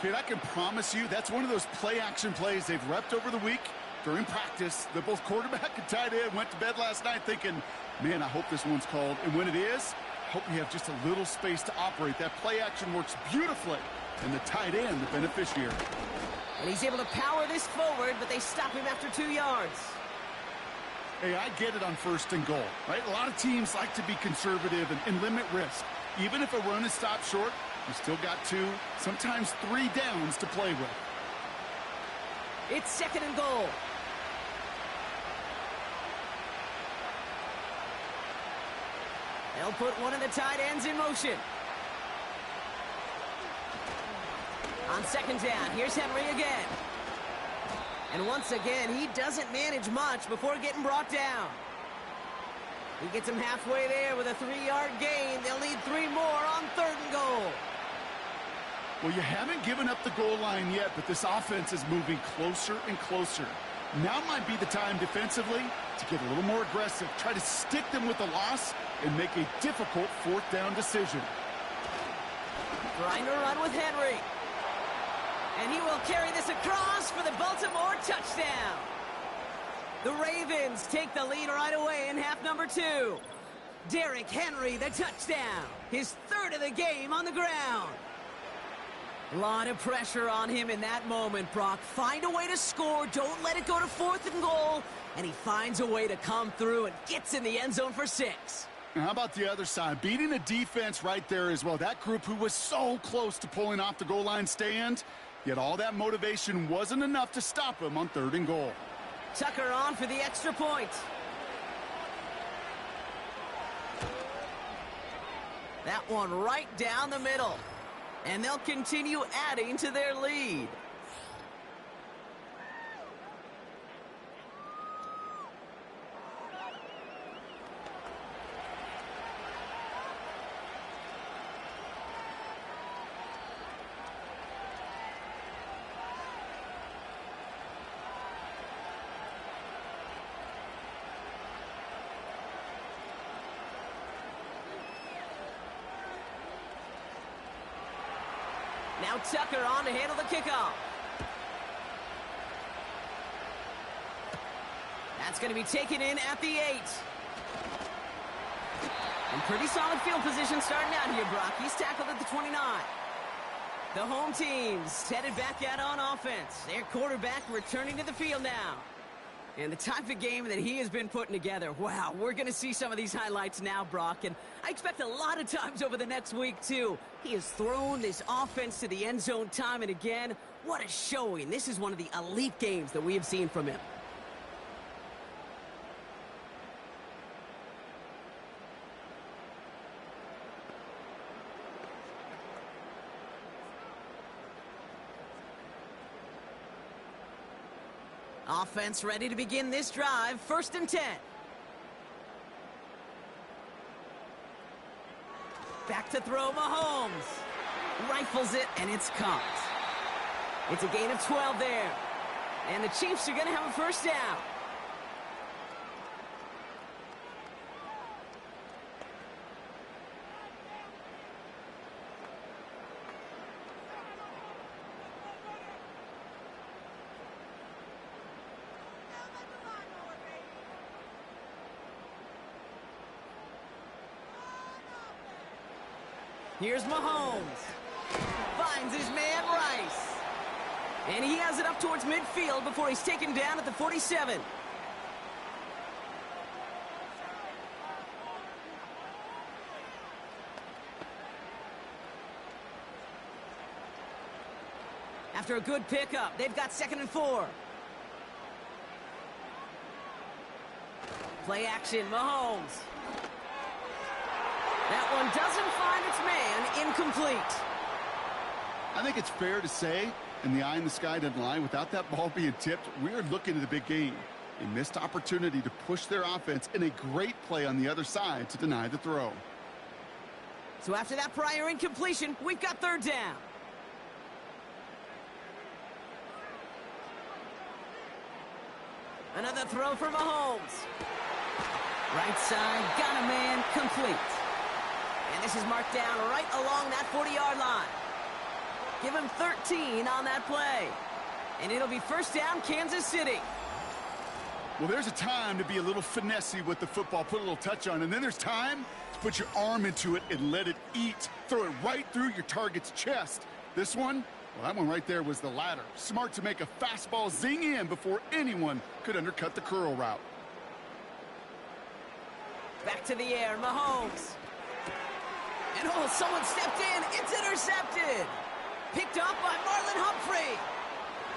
Kid, I can promise you that's one of those play-action plays they've repped over the week. During practice, the both quarterback and tight end went to bed last night thinking, man, I hope this one's called. And when it is, I hope we have just a little space to operate. That play action works beautifully, and the tight end, the beneficiary. And he's able to power this forward, but they stop him after 2 yards. Hey, I get it on first and goal, right? A lot of teams like to be conservative and limit risk. Even if a run is stopped short, you still got 2, sometimes 3 downs to play with. It's second and goal. They'll put one of the tight ends in motion. On second down, here's Henry again. And once again, he doesn't manage much before getting brought down. He gets him halfway there with a 3-yard gain. They'll need 3 more on third and goal. Well, you haven't given up the goal line yet, but this offense is moving closer and closer. Now might be the time defensively to get a little more aggressive, try to stick them with a loss, and make a difficult fourth down decision. Trying to run with Henry. And he will carry this across for the Baltimore touchdown. The Ravens take the lead right away in half number 2. Derrick Henry, the touchdown. His third of the game on the ground. A lot of pressure on him in that moment, Brock. Find a way to score. Don't let it go to fourth and goal. And he finds a way to come through and gets in the end zone for 6. And how about the other side? Beating the defense right there as well. That group who was so close to pulling off the goal line stand, yet all that motivation wasn't enough to stop him on third and goal. Tucker on for the extra point. That one right down the middle. And they'll continue adding to their lead. Now Tucker on to handle the kickoff. That's going to be taken in at the 8. And pretty solid field position starting out here, Brock. He's tackled at the 29. The home team's headed back out on offense. Their quarterback returning to the field now. And the type of game that he has been putting together, wow, we're going to see some of these highlights now, Brock. And I expect a lot of times over the next week, too. He has thrown this offense to the end zone time and again. What a showing. This is one of the elite games that we have seen from him. Offense ready to begin this drive. 1st and 10. Back to throw, Mahomes. Rifles it, and it's caught. It's a gain of 12 there. And the Chiefs are going to have a 1st down. Here's Mahomes. Finds his man Rice. And he has it up towards midfield before he's taken down at the 47. After a good pickup, they've got 2nd and 4. Play action, Mahomes. That one doesn't find its man. Incomplete. I think it's fair to say, and the eye in the sky doesn't lie, without that ball being tipped, we're looking at a big game. A missed opportunity to push their offense and a great play on the other side to deny the throw. So after that prior incompletion, we've got 3rd down. Another throw for Mahomes. Right side, got a man, complete. And this is marked down right along that 40-yard line. Give him 13 on that play. And it'll be 1st down, Kansas City. Well, there's a time to be a little finessey with the football, put a little touch on, and then there's time to put your arm into it and let it eat. Throw it right through your target's chest. This one, well, that one right there was the latter. Smart to make a fastball zing in before anyone could undercut the curl route. Back to the air, Mahomes. And oh, someone stepped in. It's intercepted. Picked up by Marlon Humphrey.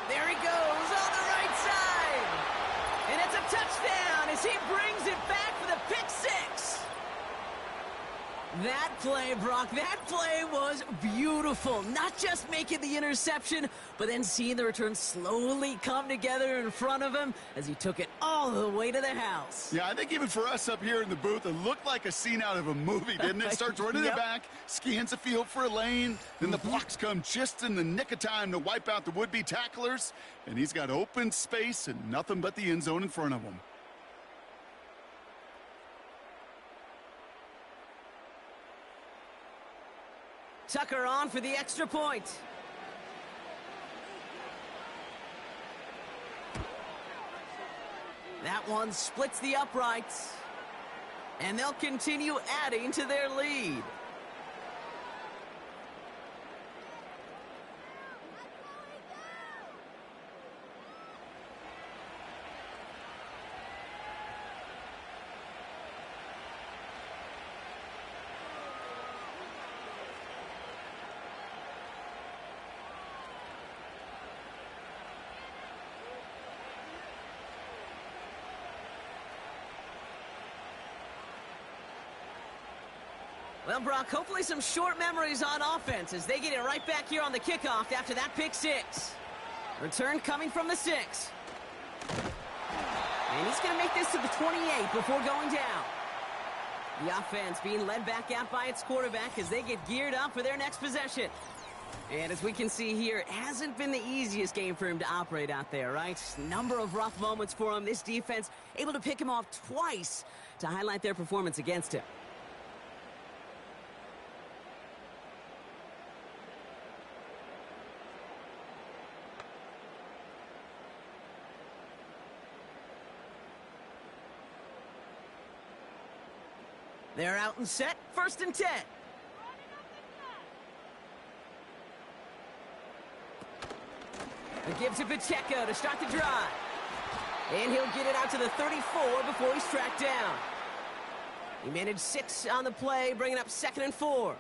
There he goes on the right side. And it's a touchdown as he brings it back for the pick 6. That play, Brock, that play was beautiful. Not just making the interception, but then seeing the return slowly come together in front of him as he took it all the way to the house. Yeah, I think even for us up here in the booth, it looked like a scene out of a movie, didn't it? Starts running it back, scans the field for a lane, then the blocks come just in the nick of time to wipe out the would-be tacklers, and he's got open space and nothing but the end zone in front of him. Tucker on for the extra point. That one splits the uprights. And they'll continue adding to their lead. Well, Brock, hopefully some short memories on offense as they get it right back here on the kickoff after that pick 6. Return coming from the 6. And he's going to make this to the 28 before going down. The offense being led back out by its quarterback as they get geared up for their next possession. And as we can see here, it hasn't been the easiest game for him to operate out there, right? Number of rough moments for him. This defense able to pick him off twice to highlight their performance against him. They're out and set. 1st and 10. A give to Pacheco to start the drive. And he'll get it out to the 34 before he's tracked down. He managed 6 on the play, bringing up 2nd and 4.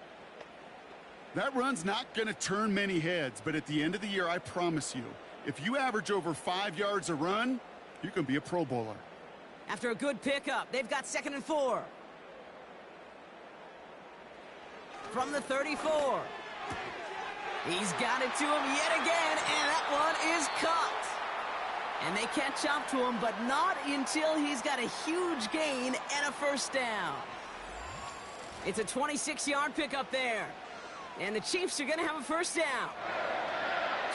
That run's not going to turn many heads, but at the end of the year, I promise you, if you average over 5 yards a run, you can be a Pro Bowler. After a good pickup, they've got 2nd and 4. From the 34. He's got it to him yet again, and that one is caught. And they catch up to him, but not until he's got a huge gain and a first down. It's a 26-yard pickup there. And the Chiefs are going to have a first down.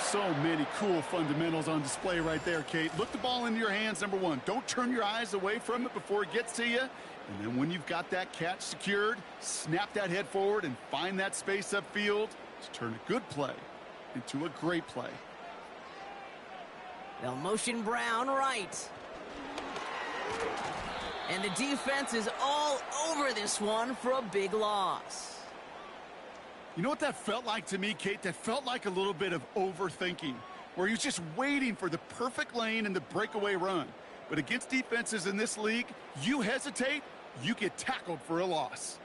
So many cool fundamentals on display right there, Kate. Look the ball into your hands, number one. Don't turn your eyes away from it before it gets to you. And then when you've got that catch secured, snap that head forward and find that space upfield to turn a good play into a great play. They'll motion Brown right. And the defense is all over this one for a big loss. You know what that felt like to me, Kate? That felt like a little bit of overthinking, where he was just waiting for the perfect lane and the breakaway run. But against defenses in this league, you hesitate, you get tackled for a loss.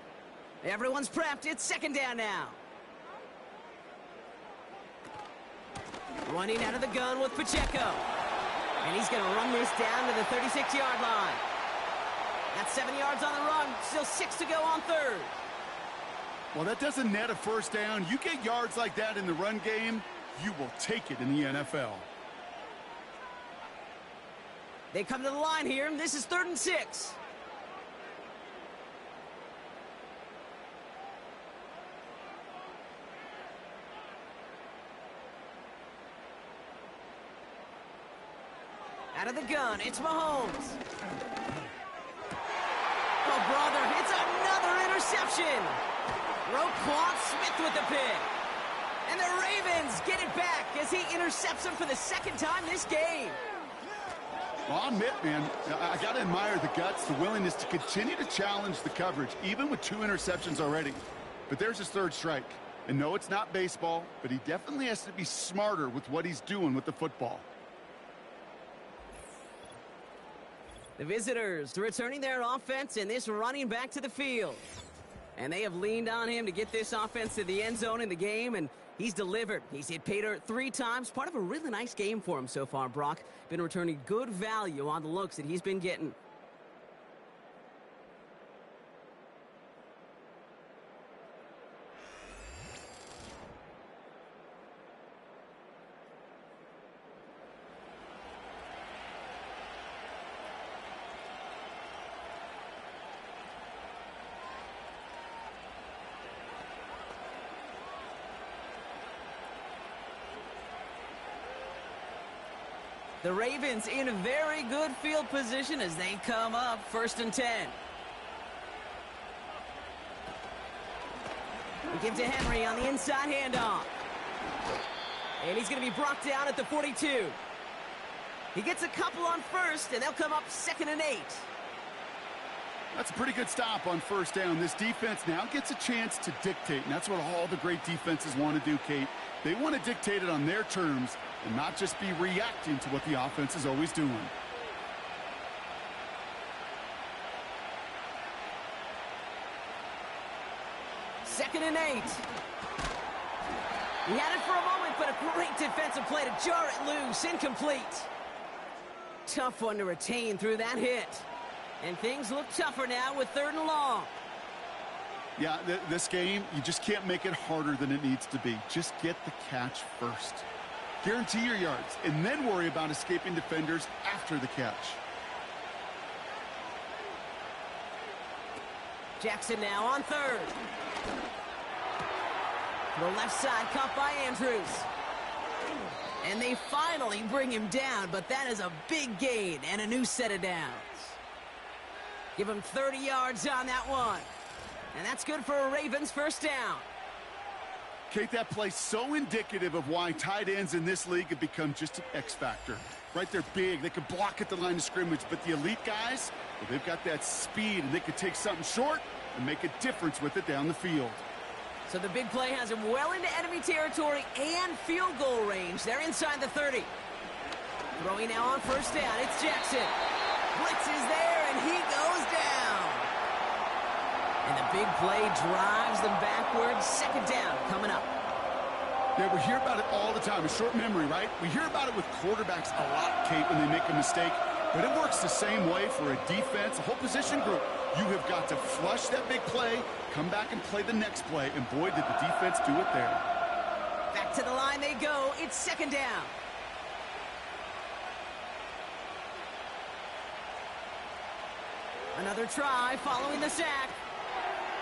Everyone's prepped. It's second down now. Running out of the gun with Pacheco. And he's going to run this down to the 36-yard line. That's 7 yards on the run. Still 6 to go on third. Well, that doesn't net a first down. You get yards like that in the run game, you will take it in the NFL. They come to the line here. This is 3rd and 6. Out of the gun, it's Mahomes. Oh, brother, it's another interception. Roquan Smith with the pick. And the Ravens get it back as he intercepts him for the second time this game. Well, I'll admit, man, I got to admire the guts, the willingness to continue to challenge the coverage, even with 2 interceptions already. But there's his 3rd strike. And no, it's not baseball, but he definitely has to be smarter with what he's doing with the football. The visitors returning their offense and this running back to the field. And they have leaned on him to get this offense to the end zone in the game, and he's delivered. He's hit pay dirt 3 times. Part of a really nice game for him so far, Brock. Been returning good value on the looks that he's been getting. The Ravens in a very good field position as they come up 1st and 10. We give to Henry on the inside handoff. And he's going to be brought down at the 42. He gets a couple on first, and they'll come up 2nd and 8. That's a pretty good stop on first down. This defense now gets a chance to dictate, and that's what all the great defenses want to do, Kate. They want to dictate it on their terms and not just be reacting to what the offense is always doing. Second and 8. He had it for a moment, but a great defensive play to jar it loose. Incomplete. Tough one to retain through that hit. And things look tougher now with 3rd and long. Yeah, this game, you just can't make it harder than it needs to be. Just get the catch first. Guarantee your yards, and then worry about escaping defenders after the catch. Jackson now on 3rd. The left side caught by Andrews. And they finally bring him down, but that is a big gain and a new set of downs. Give him 30 yards on that one. And that's good for a Ravens first down. Kate, that play's so indicative of why tight ends in this league have become just an X factor. Right, they're big, they can block at the line of scrimmage, but the elite guys, well, they've got that speed, and they can take something short and make a difference with it down the field. So the big play has him well into enemy territory and field goal range. They're inside the 30. Throwing now on first down, it's Jackson. Blitz is there, and he goes down. And the big play drives them backwards. Second down coming up. Yeah, we hear about it all the time. A short memory, right? We hear about it with quarterbacks a lot, Kate, when they make a mistake. But it works the same way for a defense, a whole position group. You have got to flush that big play, come back and play the next play, and boy, did the defense do it there. Back to the line they go. It's second down. Another try following the sack.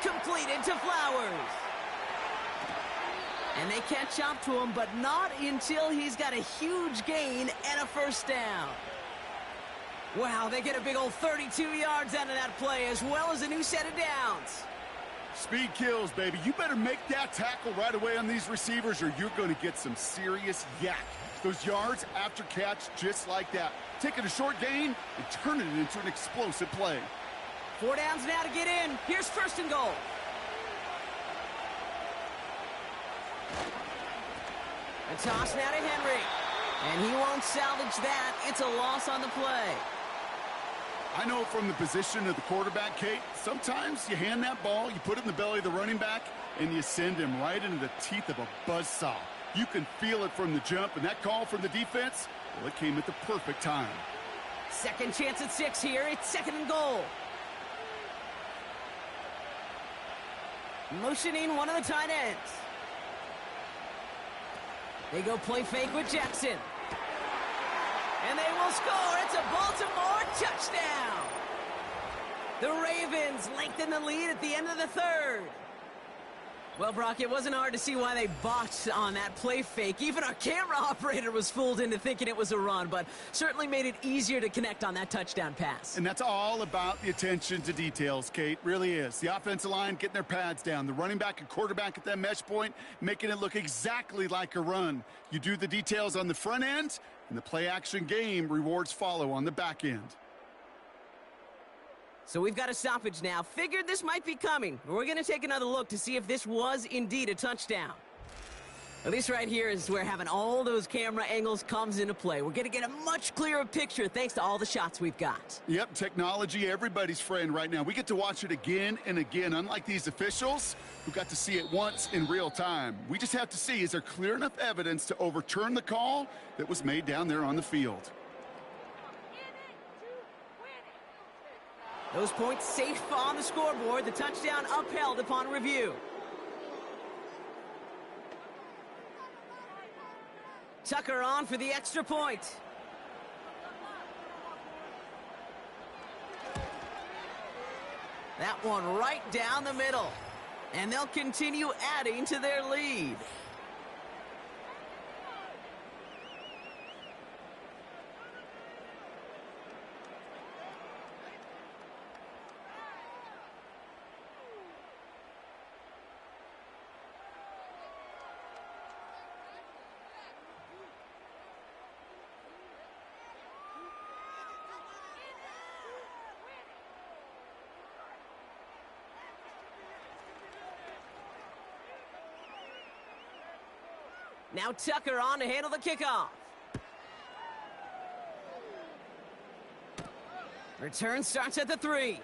Completed to Flowers. And they catch up to him, but not until he's got a huge gain and a first down. Wow, they get a big old 32 yards out of that play, as well as a new set of downs. Speed kills, baby. You better make that tackle right away on these receivers, or you're going to get some serious yak. Those yards after catch, just like that. Taking a short gain and turning it into an explosive play. 4 downs now to get in. Here's first and goal. A toss now to Henry. And he won't salvage that. It's a loss on the play. I know from the position of the quarterback, Kate, sometimes you hand that ball, you put it in the belly of the running back, and you send him right into the teeth of a buzzsaw. You can feel it from the jump, and that call from the defense, well, it came at the perfect time. Second chance at 6 here. It's second and goal. Motioning one of the tight ends. They go play fake with Jackson. And they will score. It's a Baltimore touchdown. The Ravens lengthen the lead at the end of the third. Well, Brock, it wasn't hard to see why they botched on that play fake. Even our camera operator was fooled into thinking it was a run, but certainly made it easier to connect on that touchdown pass. And that's all about the attention to details, Kate. Really is. The offensive line getting their pads down. The running back and quarterback at that mesh point, making it look exactly like a run. You do the details on the front end, and the play-action game rewards follow on the back end. So we've got a stoppage now. Figured this might be coming. We're going to take another look to see if this was indeed a touchdown. Now, this right here is where having all those camera angles comes into play. We're going to get a much clearer picture thanks to all the shots we've got. Yep, technology, everybody's friend right now. We get to watch it again and again, unlike these officials who got to see it once in real time. We just have to see, is there clear enough evidence to overturn the call that was made down there on the field? Those points safe on the scoreboard. The touchdown upheld upon review. Tucker on for the extra point. That one right down the middle. And they'll continue adding to their lead. Now Tucker on to handle the kickoff. Return starts at the 3.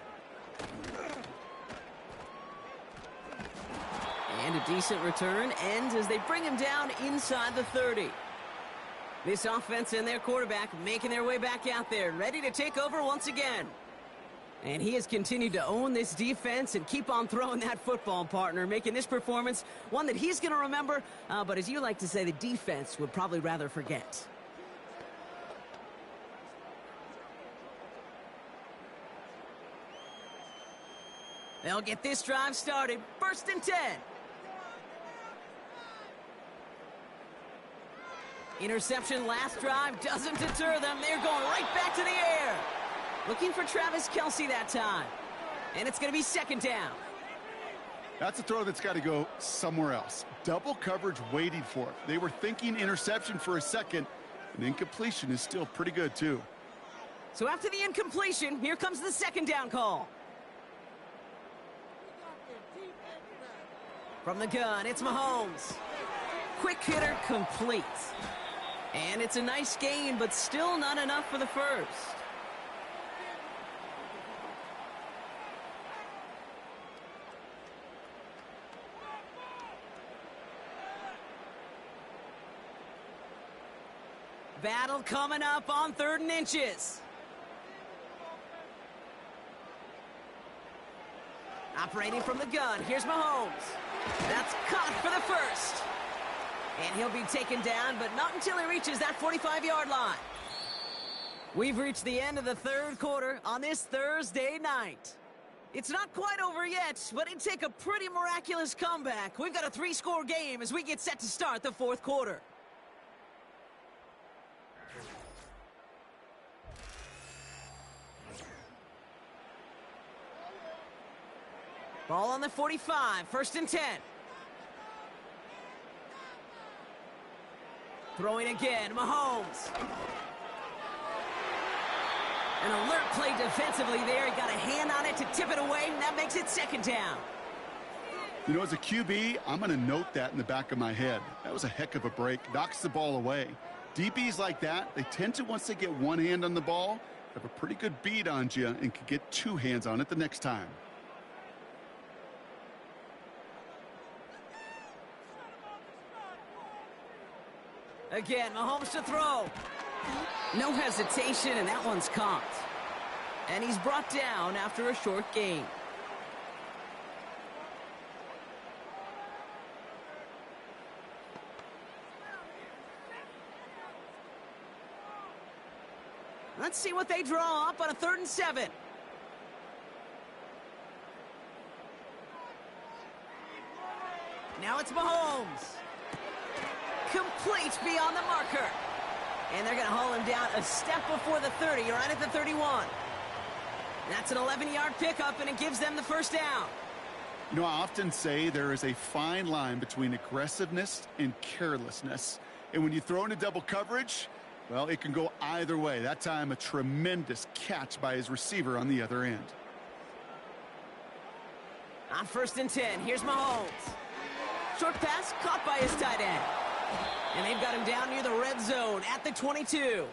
And a decent return ends as they bring him down inside the 30. This offense and their quarterback making their way back out there, ready to take over once again. And he has continued to own this defense and keep on throwing that football, partner, making this performance one that he's going to remember, but as you like to say, the defense would probably rather forget. They'll get this drive started. First and 10. Interception last drive doesn't deter them. They're going right back to the air. Looking for Travis Kelce that time. And it's going to be second down. That's a throw that's got to go somewhere else. Double coverage waiting for it. They were thinking interception for a second, and incompletion is still pretty good, too. So after the incompletion, here comes the second down call. From the gun, it's Mahomes. Quick hitter complete. And it's a nice gain, but still not enough for the first. Battle coming up on 3rd and inches. Operating from the gun, here's Mahomes. That's caught for the first. And he'll be taken down, but not until he reaches that 45-yard line. We've reached the end of the third quarter on this Thursday night. It's not quite over yet, but it'd take a pretty miraculous comeback. We've got a 3-score game as we get set to start the fourth quarter. Ball on the 45, 1st and 10. Throwing again, Mahomes. An alert play defensively there. He got a hand on it to tip it away, and that makes it 2nd down. You know, as a QB, I'm going to note that in the back of my head. That was a heck of a break. Knocks the ball away. DBs like that, they tend to, once they get one hand on the ball, have a pretty good beat on you and can get 2 hands on it the next time. Again, Mahomes to throw. No hesitation, and that one's caught. And he's brought down after a short gain. Let's see what they draw up on a 3rd and 7. Now it's Mahomes. Complete beyond the marker. And they're going to haul him down a step before the 30, right at the 31. That's an 11-yard pickup, and it gives them the 1st down. You know, I often say there is a fine line between aggressiveness and carelessness. And when you throw into double coverage, well, it can go either way. That time, a tremendous catch by his receiver on the other end. On 1st and 10, here's Mahomes. Short pass caught by his tight end. And they've got him down near the red zone at the 22.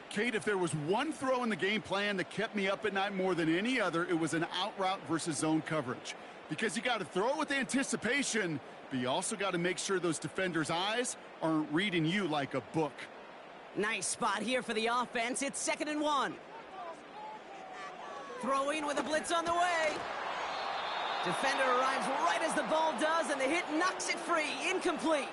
Kate, if there was one throw in the game plan that kept me up at night more than any other, it was an out route versus zone coverage. Because you got to throw with anticipation, but you also got to make sure those defenders' eyes aren't reading you like a book. Nice spot here for the offense. It's 2nd and 1. Throwing with a blitz on the way. Defender arrives right as the ball does, and the hit knocks it free. Incomplete.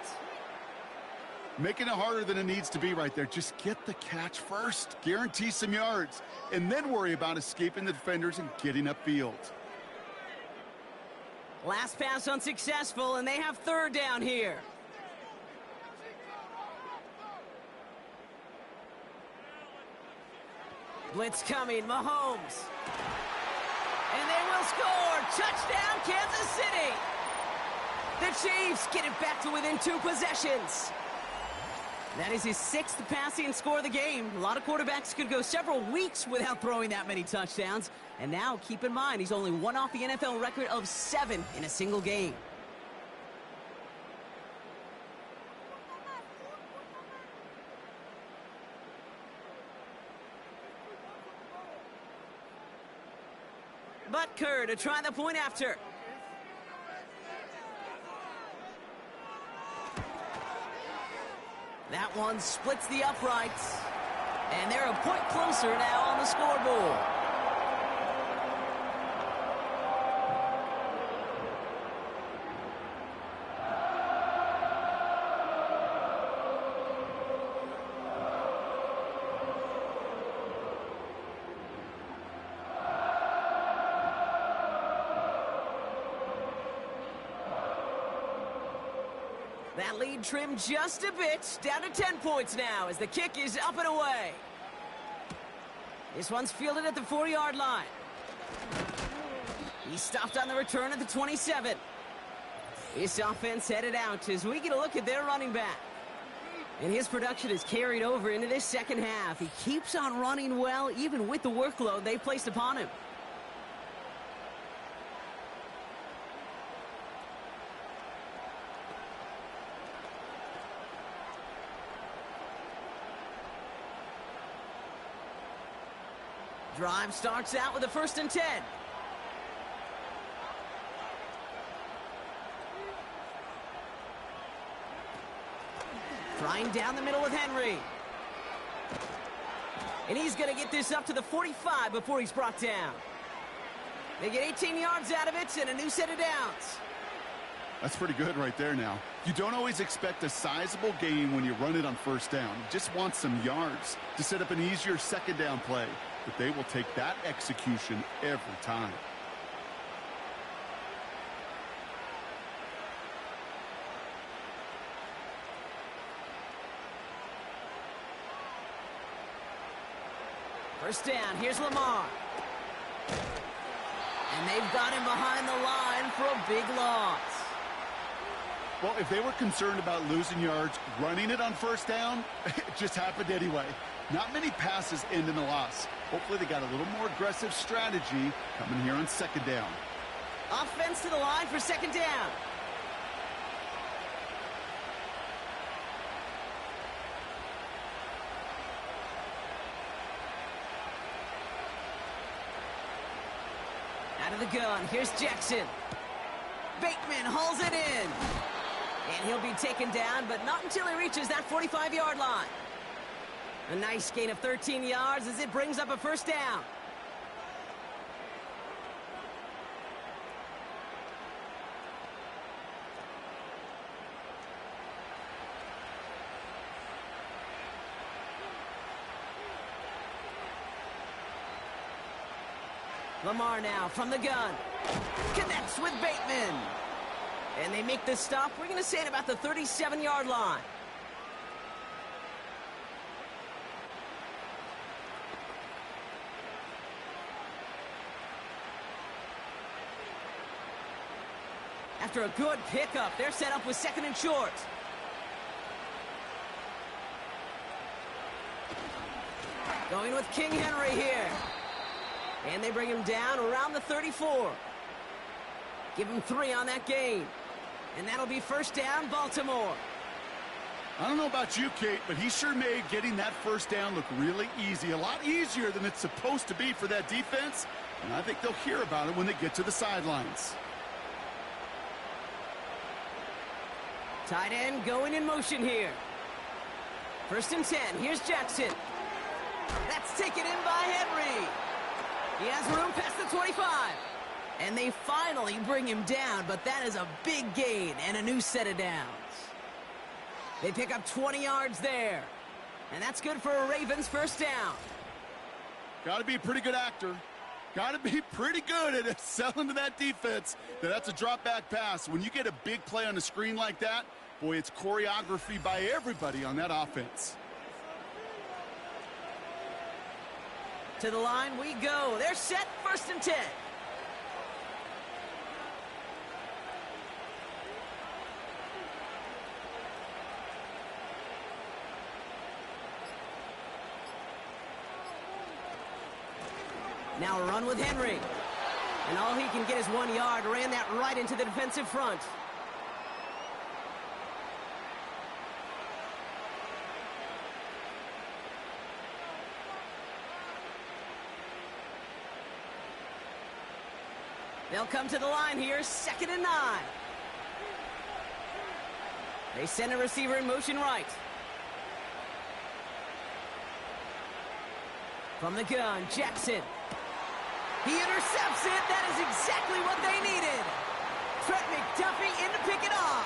Making it harder than it needs to be right there. Just get the catch first. Guarantee some yards. And then worry about escaping the defenders and getting upfield. Last pass unsuccessful, and they have 3rd down here. Blitz coming, Mahomes. And they will score. Touchdown, Kansas City. The Chiefs get it back to within 2 possessions. That is his 6th passing score of the game. A lot of quarterbacks could go several weeks without throwing that many touchdowns. And now, keep in mind, he's only one off the NFL record of 7 in a single game. Butker to try the point after. That one splits the uprights. And they're a point closer now on the scoreboard. That lead trimmed just a bit, down to 10 points now as the kick is up and away. This one's fielded at the 40-yard line. He stopped on the return at the 27. This offense headed out as we get a look at their running back. And his production is carried over into this second half. He keeps on running well, even with the workload they placed upon him. Drive starts out with a 1st and 10. Trying down the middle with Henry. And he's going to get this up to the 45 before he's brought down. They get 18 yards out of it and a new set of downs. That's pretty good right there now. You don't always expect a sizable gain when you run it on first down. You just want some yards to set up an easier second down play. But they will take that execution every time. First down, here's Lamar. And they've got him behind the line for a big loss. Well, if they were concerned about losing yards, running it on first down, it just happened anyway. Not many passes end in a loss. Hopefully they got a little more aggressive strategy coming here on second down. Offense to the line for second down. Out of the gun, here's Jackson. Bateman hauls it in. And he'll be taken down, but not until he reaches that 45-yard line. A nice gain of 13 yards as it brings up a first down. Lamar now from the gun. Connects with Bateman. And they make the stop, we're going to say, at about the 37-yard line. After a good pickup, they're set up with second and short. Going with King Henry here. And they bring him down around the 34. Give him 3 on that gain. And that'll be first down, Baltimore. I don't know about you, Kate, but he sure made getting that first down look really easy. A lot easier than it's supposed to be for that defense. And I think they'll hear about it when they get to the sidelines. Tight end going in motion here. First and 10. Here's Jackson. That's taken in by Henry. He has room past the 25. And they finally bring him down, but that is a big gain and a new set of downs. They pick up 20 yards there. And that's good for a Ravens first down. Got to be a pretty good actor. Got to be pretty good at selling to that defense that that's a drop-back pass. When you get a big play on the screen like that, boy, it's choreography by everybody on that offense. To the line we go. They're set, first and 10. Now a run with Henry. And all he can get is 1 yard. Ran that right into the defensive front. They'll come to the line here, second and 9. They send a receiver in motion right. From the gun, Jackson. He intercepts it. That is exactly what they needed. Trent McDuffie in to pick it off.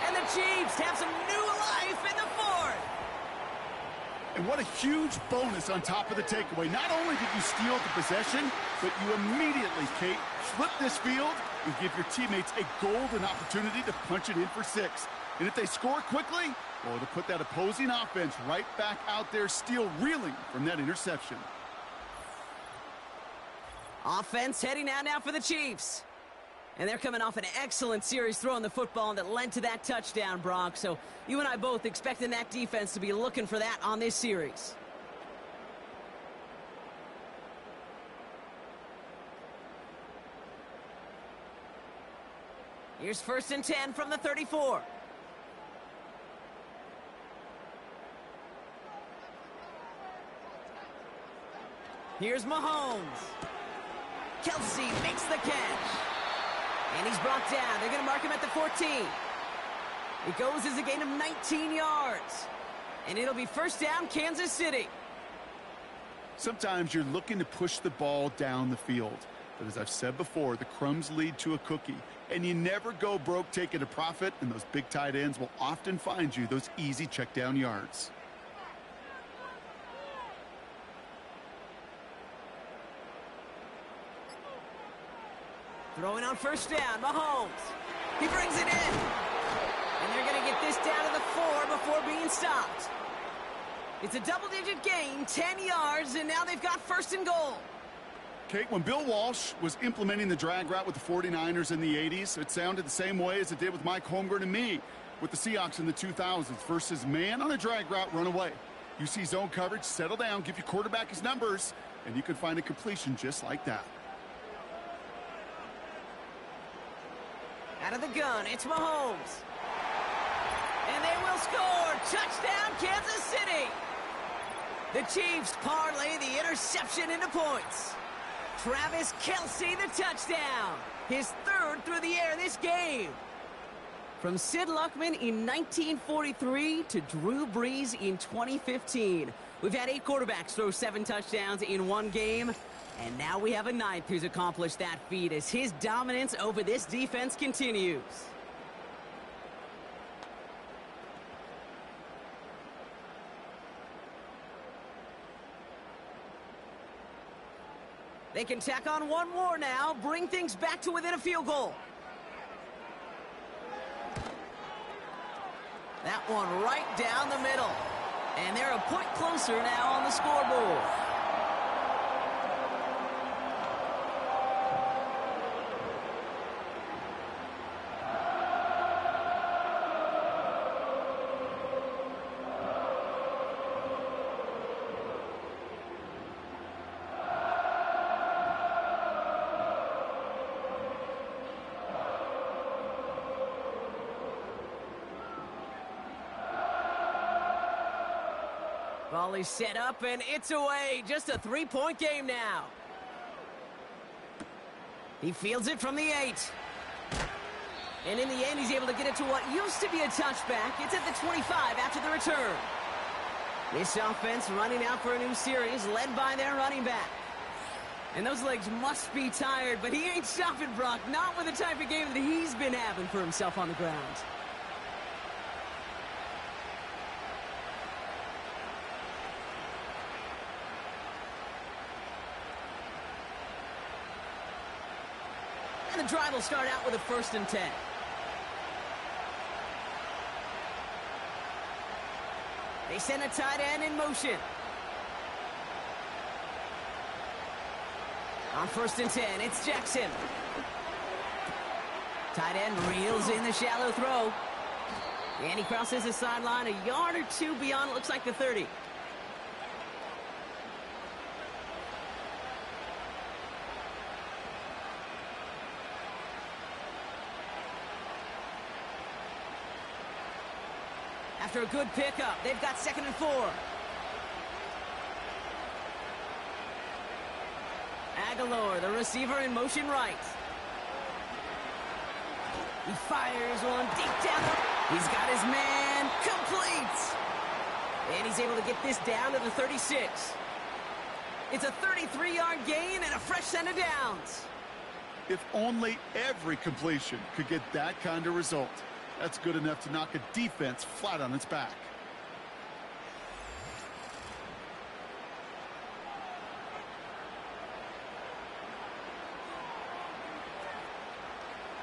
And the Chiefs have some new life in the fourth. And what a huge bonus on top of the takeaway. Not only did you steal the possession, but you immediately, Kate, flip this field and give your teammates a golden opportunity to punch it in for 6. And if they score quickly, well, it'll put that opposing offense right back out there, still reeling from that interception. Offense heading out now for the Chiefs. And they're coming off an excellent series throwing the football that led to that touchdown, Brock. So you and I both expecting that defense to be looking for that on this series. Here's first and 10 from the 34. Here's Mahomes. Kelsey makes the catch. And he's brought down. They're going to mark him at the 14. It goes as a gain of 19 yards. And it'll be first down, Kansas City. Sometimes you're looking to push the ball down the field. But as I've said before, the crumbs lead to a cookie. And you never go broke taking a profit, and those big tight ends will often find you those easy check down yards. Throwing on first down, Mahomes. He brings it in. And they're going to get this down to the 4 before being stopped. It's a double-digit gain, 10 yards, and now they've got first and goal. Kate, when Bill Walsh was implementing the drag route with the 49ers in the 80s, it sounded the same way as it did with Mike Holmgren and me with the Seahawks in the 2000s versus man on a drag route, run away. You see zone coverage, settle down, give your quarterback his numbers, and you can find a completion just like that. Out of the gun, it's Mahomes. And they will score. Touchdown, Kansas City. The Chiefs parlay the interception into points. Travis Kelce, the touchdown. His third through the air this game. From Sid Luckman in 1943 to Drew Brees in 2015. We've had 8 quarterbacks throw 7 touchdowns in one game. And now we have a 9th who's accomplished that feat as his dominance over this defense continues. They can tack on one more now, bring things back to within a field goal. That one right down the middle. And they're a point closer now on the scoreboard. Volley set up, and it's away. Just a 3-point game now. He fields it from the 8. And in the end, he's able to get it to what used to be a touchback. It's at the 25 after the return. This offense running out for a new series, led by their running back. And those legs must be tired, but he ain't stopping, Brock. Not with the type of game that he's been having for himself on the ground. And the drive will start out with a 1st and 10. They send a tight end in motion. On 1st and 10, it's Jackson. Tight end reels in the shallow throw. And he crosses the sideline a yard or 2 beyond, it looks like the 30. After a good pickup, they've got 2nd and 4. Aguilar, the receiver, in motion right. He fires one deep down. He's got his man complete. And he's able to get this down to the 36. It's a 33-yard gain and a fresh set of downs. If only every completion could get that kind of result. That's good enough to knock a defense flat on its back.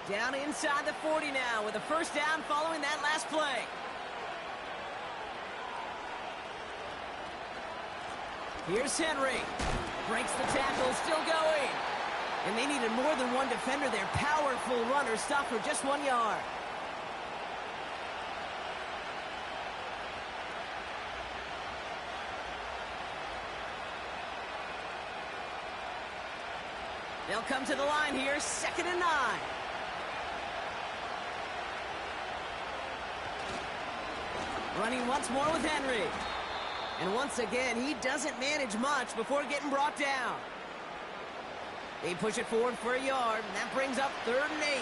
Down inside the 40 now with a 1st down following that last play. Here's Henry. Breaks the tackle, still going. And they needed more than one defender. Their powerful runner stopped for just 1 yard. They'll come to the line here, 2nd and 9. Running once more with Henry. And once again, he doesn't manage much before getting brought down. They push it forward for a yard, and that brings up 3rd and 8.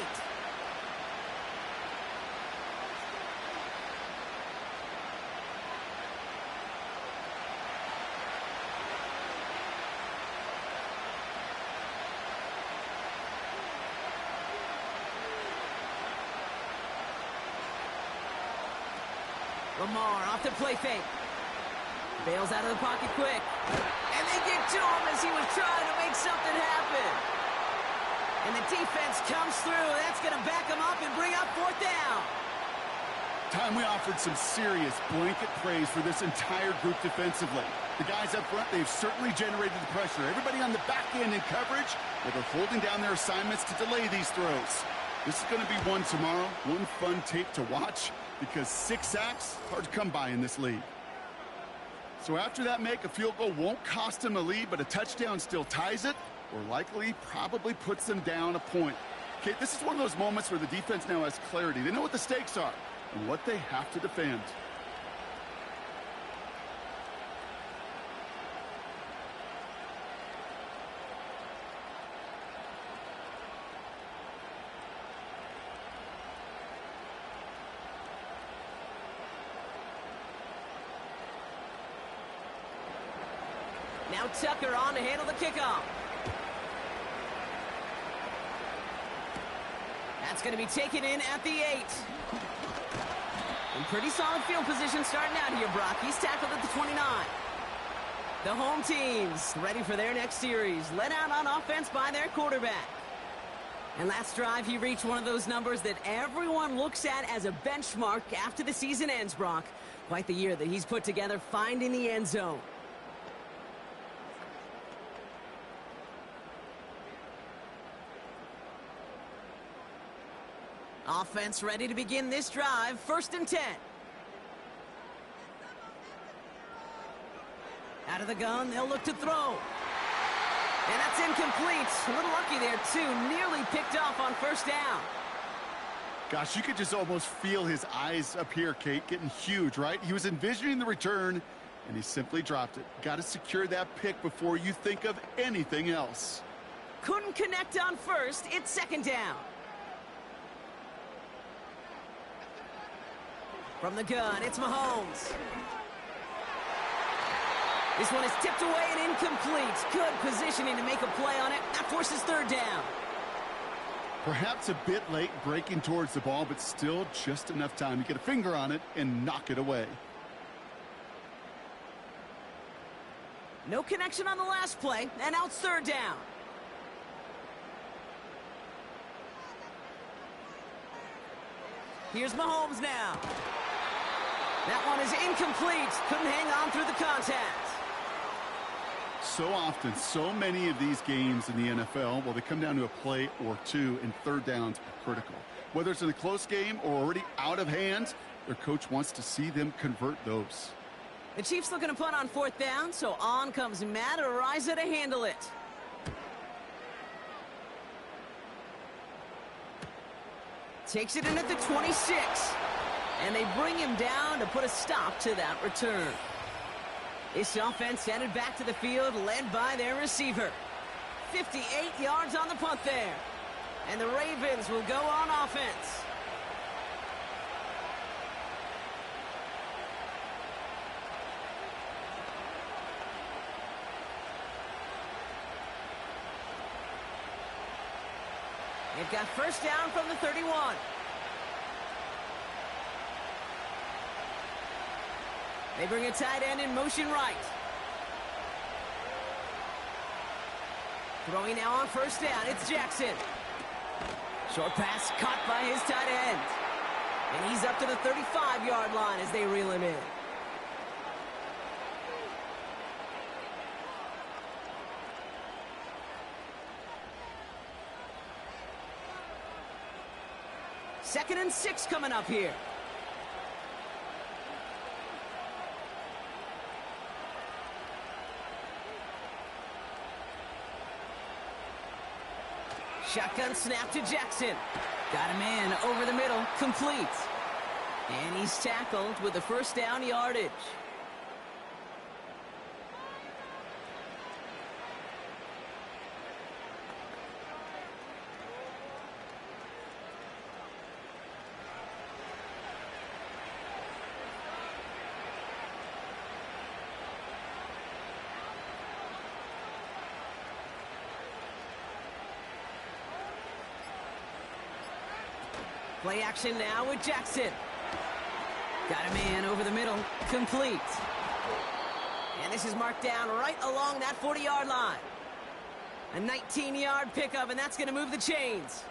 Lamar off the play fake. Bails out of the pocket quick. And they get to him as he was trying to make something happen. And the defense comes through. That's going to back him up and bring up 4th down. Time we offered some serious blanket praise for this entire group defensively. The guys up front, they've certainly generated the pressure. Everybody on the back end in coverage, well, they're holding down their assignments to delay these throws. This is going to be one tomorrow, one fun tape to watch, because 6 sacks, hard to come by in this league. So after that make, a field goal won't cost them a lead, but a touchdown still ties it, or likely probably puts them down a point. Okay, this is one of those moments where the defense now has clarity. They know what the stakes are and what they have to defend. Now Tucker on to handle the kickoff. That's going to be taken in at the 8. In pretty solid field position starting out here, Brock. He's tackled at the 29. The home team's ready for their next series. Led out on offense by their quarterback. And last drive, he reached one of those numbers that everyone looks at as a benchmark after the season ends, Brock. Quite the year that he's put together finding the end zone. Offense ready to begin this drive. 1st and 10. Out of the gun, they'll look to throw. And that's incomplete. A little lucky there, too. Nearly picked off on 1st down. Gosh, you could just almost feel his eyes up here, Kate, getting huge, right? He was envisioning the return, and he simply dropped it. Got to secure that pick before you think of anything else. Couldn't connect on 1st. It's 2nd down. From the gun, it's Mahomes. This one is tipped away and incomplete. Good positioning to make a play on it. That forces 3rd down. Perhaps a bit late breaking towards the ball, but still just enough time to get a finger on it and knock it away. No connection on the last play, and now it's 3rd down. Here's Mahomes now. That one is incomplete. Couldn't hang on through the contact. So often, so many of these games in the NFL, well, they come down to a play or two, and 3rd downs are critical. Whether it's in a close game or already out of hand, their coach wants to see them convert those. The Chiefs looking to punt on 4th down, so on comes Matt Araiza to handle it. Takes it in at the 26. And they bring him down to put a stop to that return. This offense headed back to the field, led by their receiver. 58 yards on the punt there. And the Ravens will go on offense. They've got 1st down from the 31. They bring a tight end in motion right. Throwing now on 1st down, it's Jackson. Short pass caught by his tight end. And he's up to the 35-yard line as they reel him in. Second and 6 coming up here. Shotgun snap to Jackson. Got him in over the middle, complete. And he's tackled with the 1st down yardage. Play action now with Jackson. Got a man over the middle. Complete. And this is marked down right along that 40-yard line. A 19-yard pickup, and that's going to move the chains.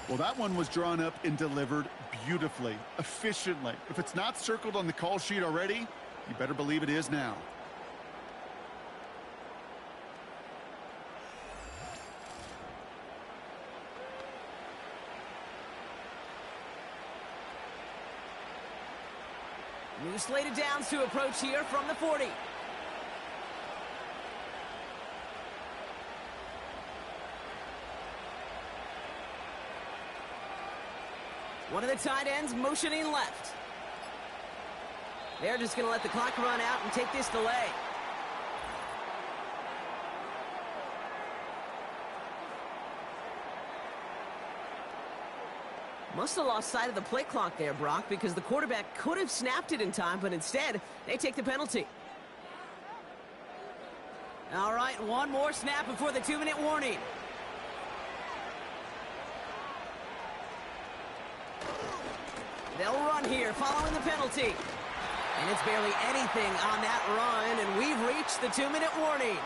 Well, that one was drawn up and delivered beautifully, efficiently. If it's not circled on the call sheet already, you better believe it is now. New slated downs to approach here from the 40. One of the tight ends motioning left. They're just going to let the clock run out and take this delay. Must have lost sight of the play clock there, Brock, because the quarterback could have snapped it in time, but instead, they take the penalty. All right, one more snap before the 2-minute warning. They'll run here following the penalty. And it's barely anything on that run, and we've reached the 2-minute warning.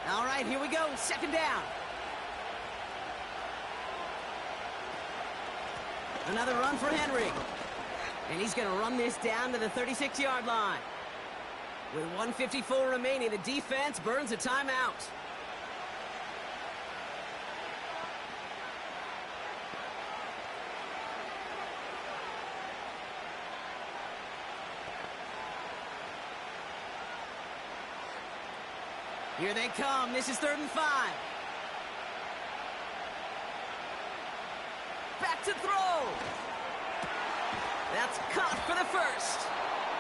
All right, here we go. Second down. Another run for Henry. And he's going to run this down to the 36-yard line. With 1:54 remaining, the defense burns a timeout. Here they come. This is 3rd and 5. Back to throw. That's caught for the first.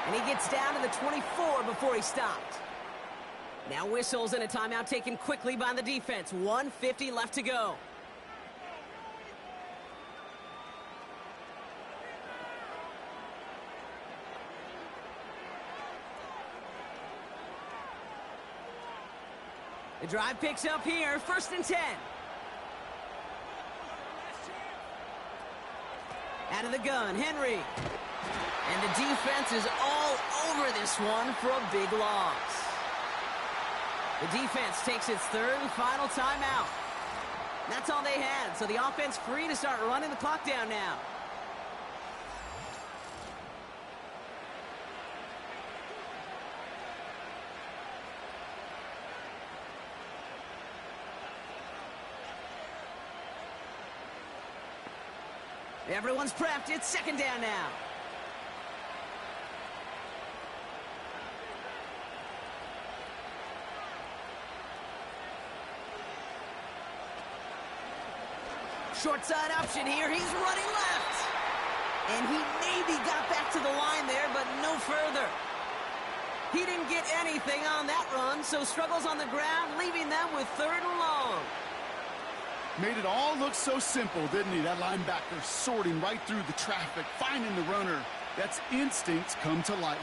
And he gets down to the 24 before he stopped. Now whistles and a timeout taken quickly by the defense. 1:50 left to go. The drive picks up here. 1st and 10. Out of the gun, Henry. And the defense is all over this one for a big loss. The defense takes its 3rd and final timeout. That's all they had, so the offense free to start running the clock down now. Everyone's prepped. It's 2nd down now. Short side option here. He's running left. And he maybe got back to the line there, but no further. He didn't get anything on that run, so struggles on the ground, leaving them with 3rd and long. Made it all look so simple, didn't he? That linebacker sorting right through the traffic, finding the runner. That's instincts come to life.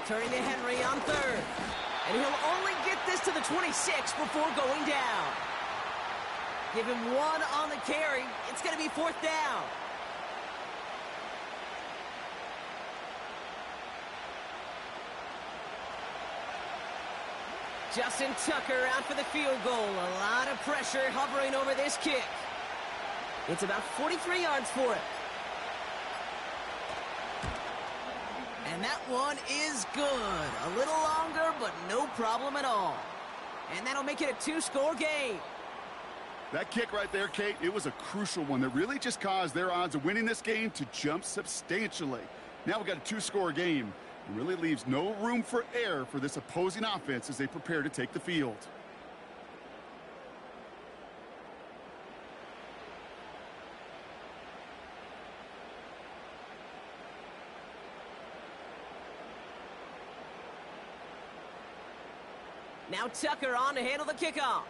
Turning to Henry on 3rd. And he'll only get this to the 26 before going down. Give him 1 on the carry. It's going to be 4th down. Justin Tucker out for the field goal. A lot of pressure hovering over this kick. It's about 43 yards for it. And that one is good. A little longer, but no problem at all. And that'll make it a 2-score game. That kick right there, Kate, it was a crucial one that really just caused their odds of winning this game to jump substantially. Now we've got a 2-score game. It really leaves no room for error for this opposing offense as they prepare to take the field. Now Tucker on to handle the kickoff.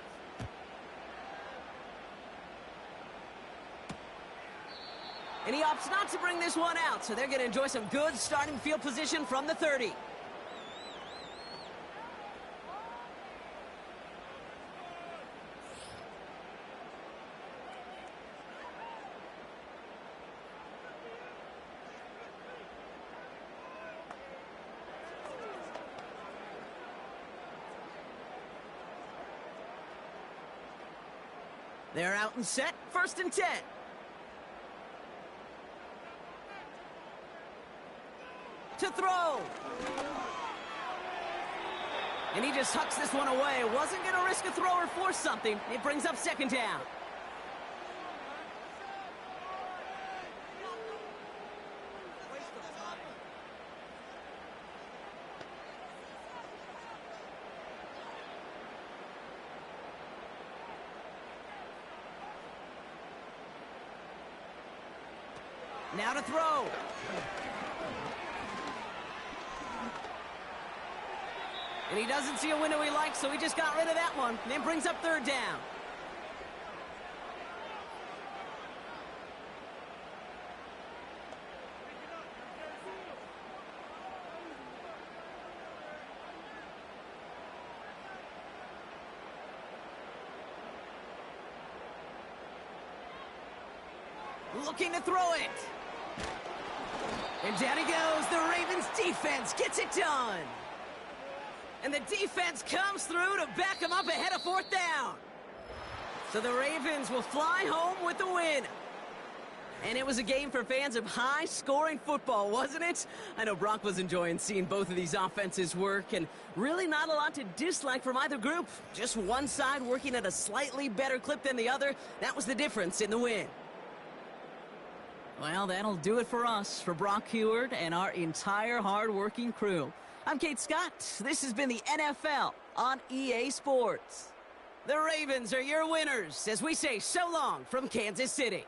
And he opts not to bring this one out, so they're going to enjoy some good starting field position from the 30. They're out and set, 1st and 10. To throw. And he just hucks this one away. Wasn't going to risk a throw or force something. It brings up 2nd down. Now to throw. And he doesn't see a window he likes, so he just got rid of that one. And then brings up 3rd down. Looking to throw it. And down he goes. The Ravens defense gets it done. And the defense comes through to back him up ahead of 4th down. So the Ravens will fly home with the win. And it was a game for fans of high-scoring football, wasn't it? I know Brock was enjoying seeing both of these offenses work, and really not a lot to dislike from either group. Just one side working at a slightly better clip than the other. That was the difference in the win. Well, that'll do it for us, for Brock Heward and our entire hard-working crew. I'm Kate Scott. This has been the NFL on EA Sports. The Ravens are your winners as we say so long from Kansas City.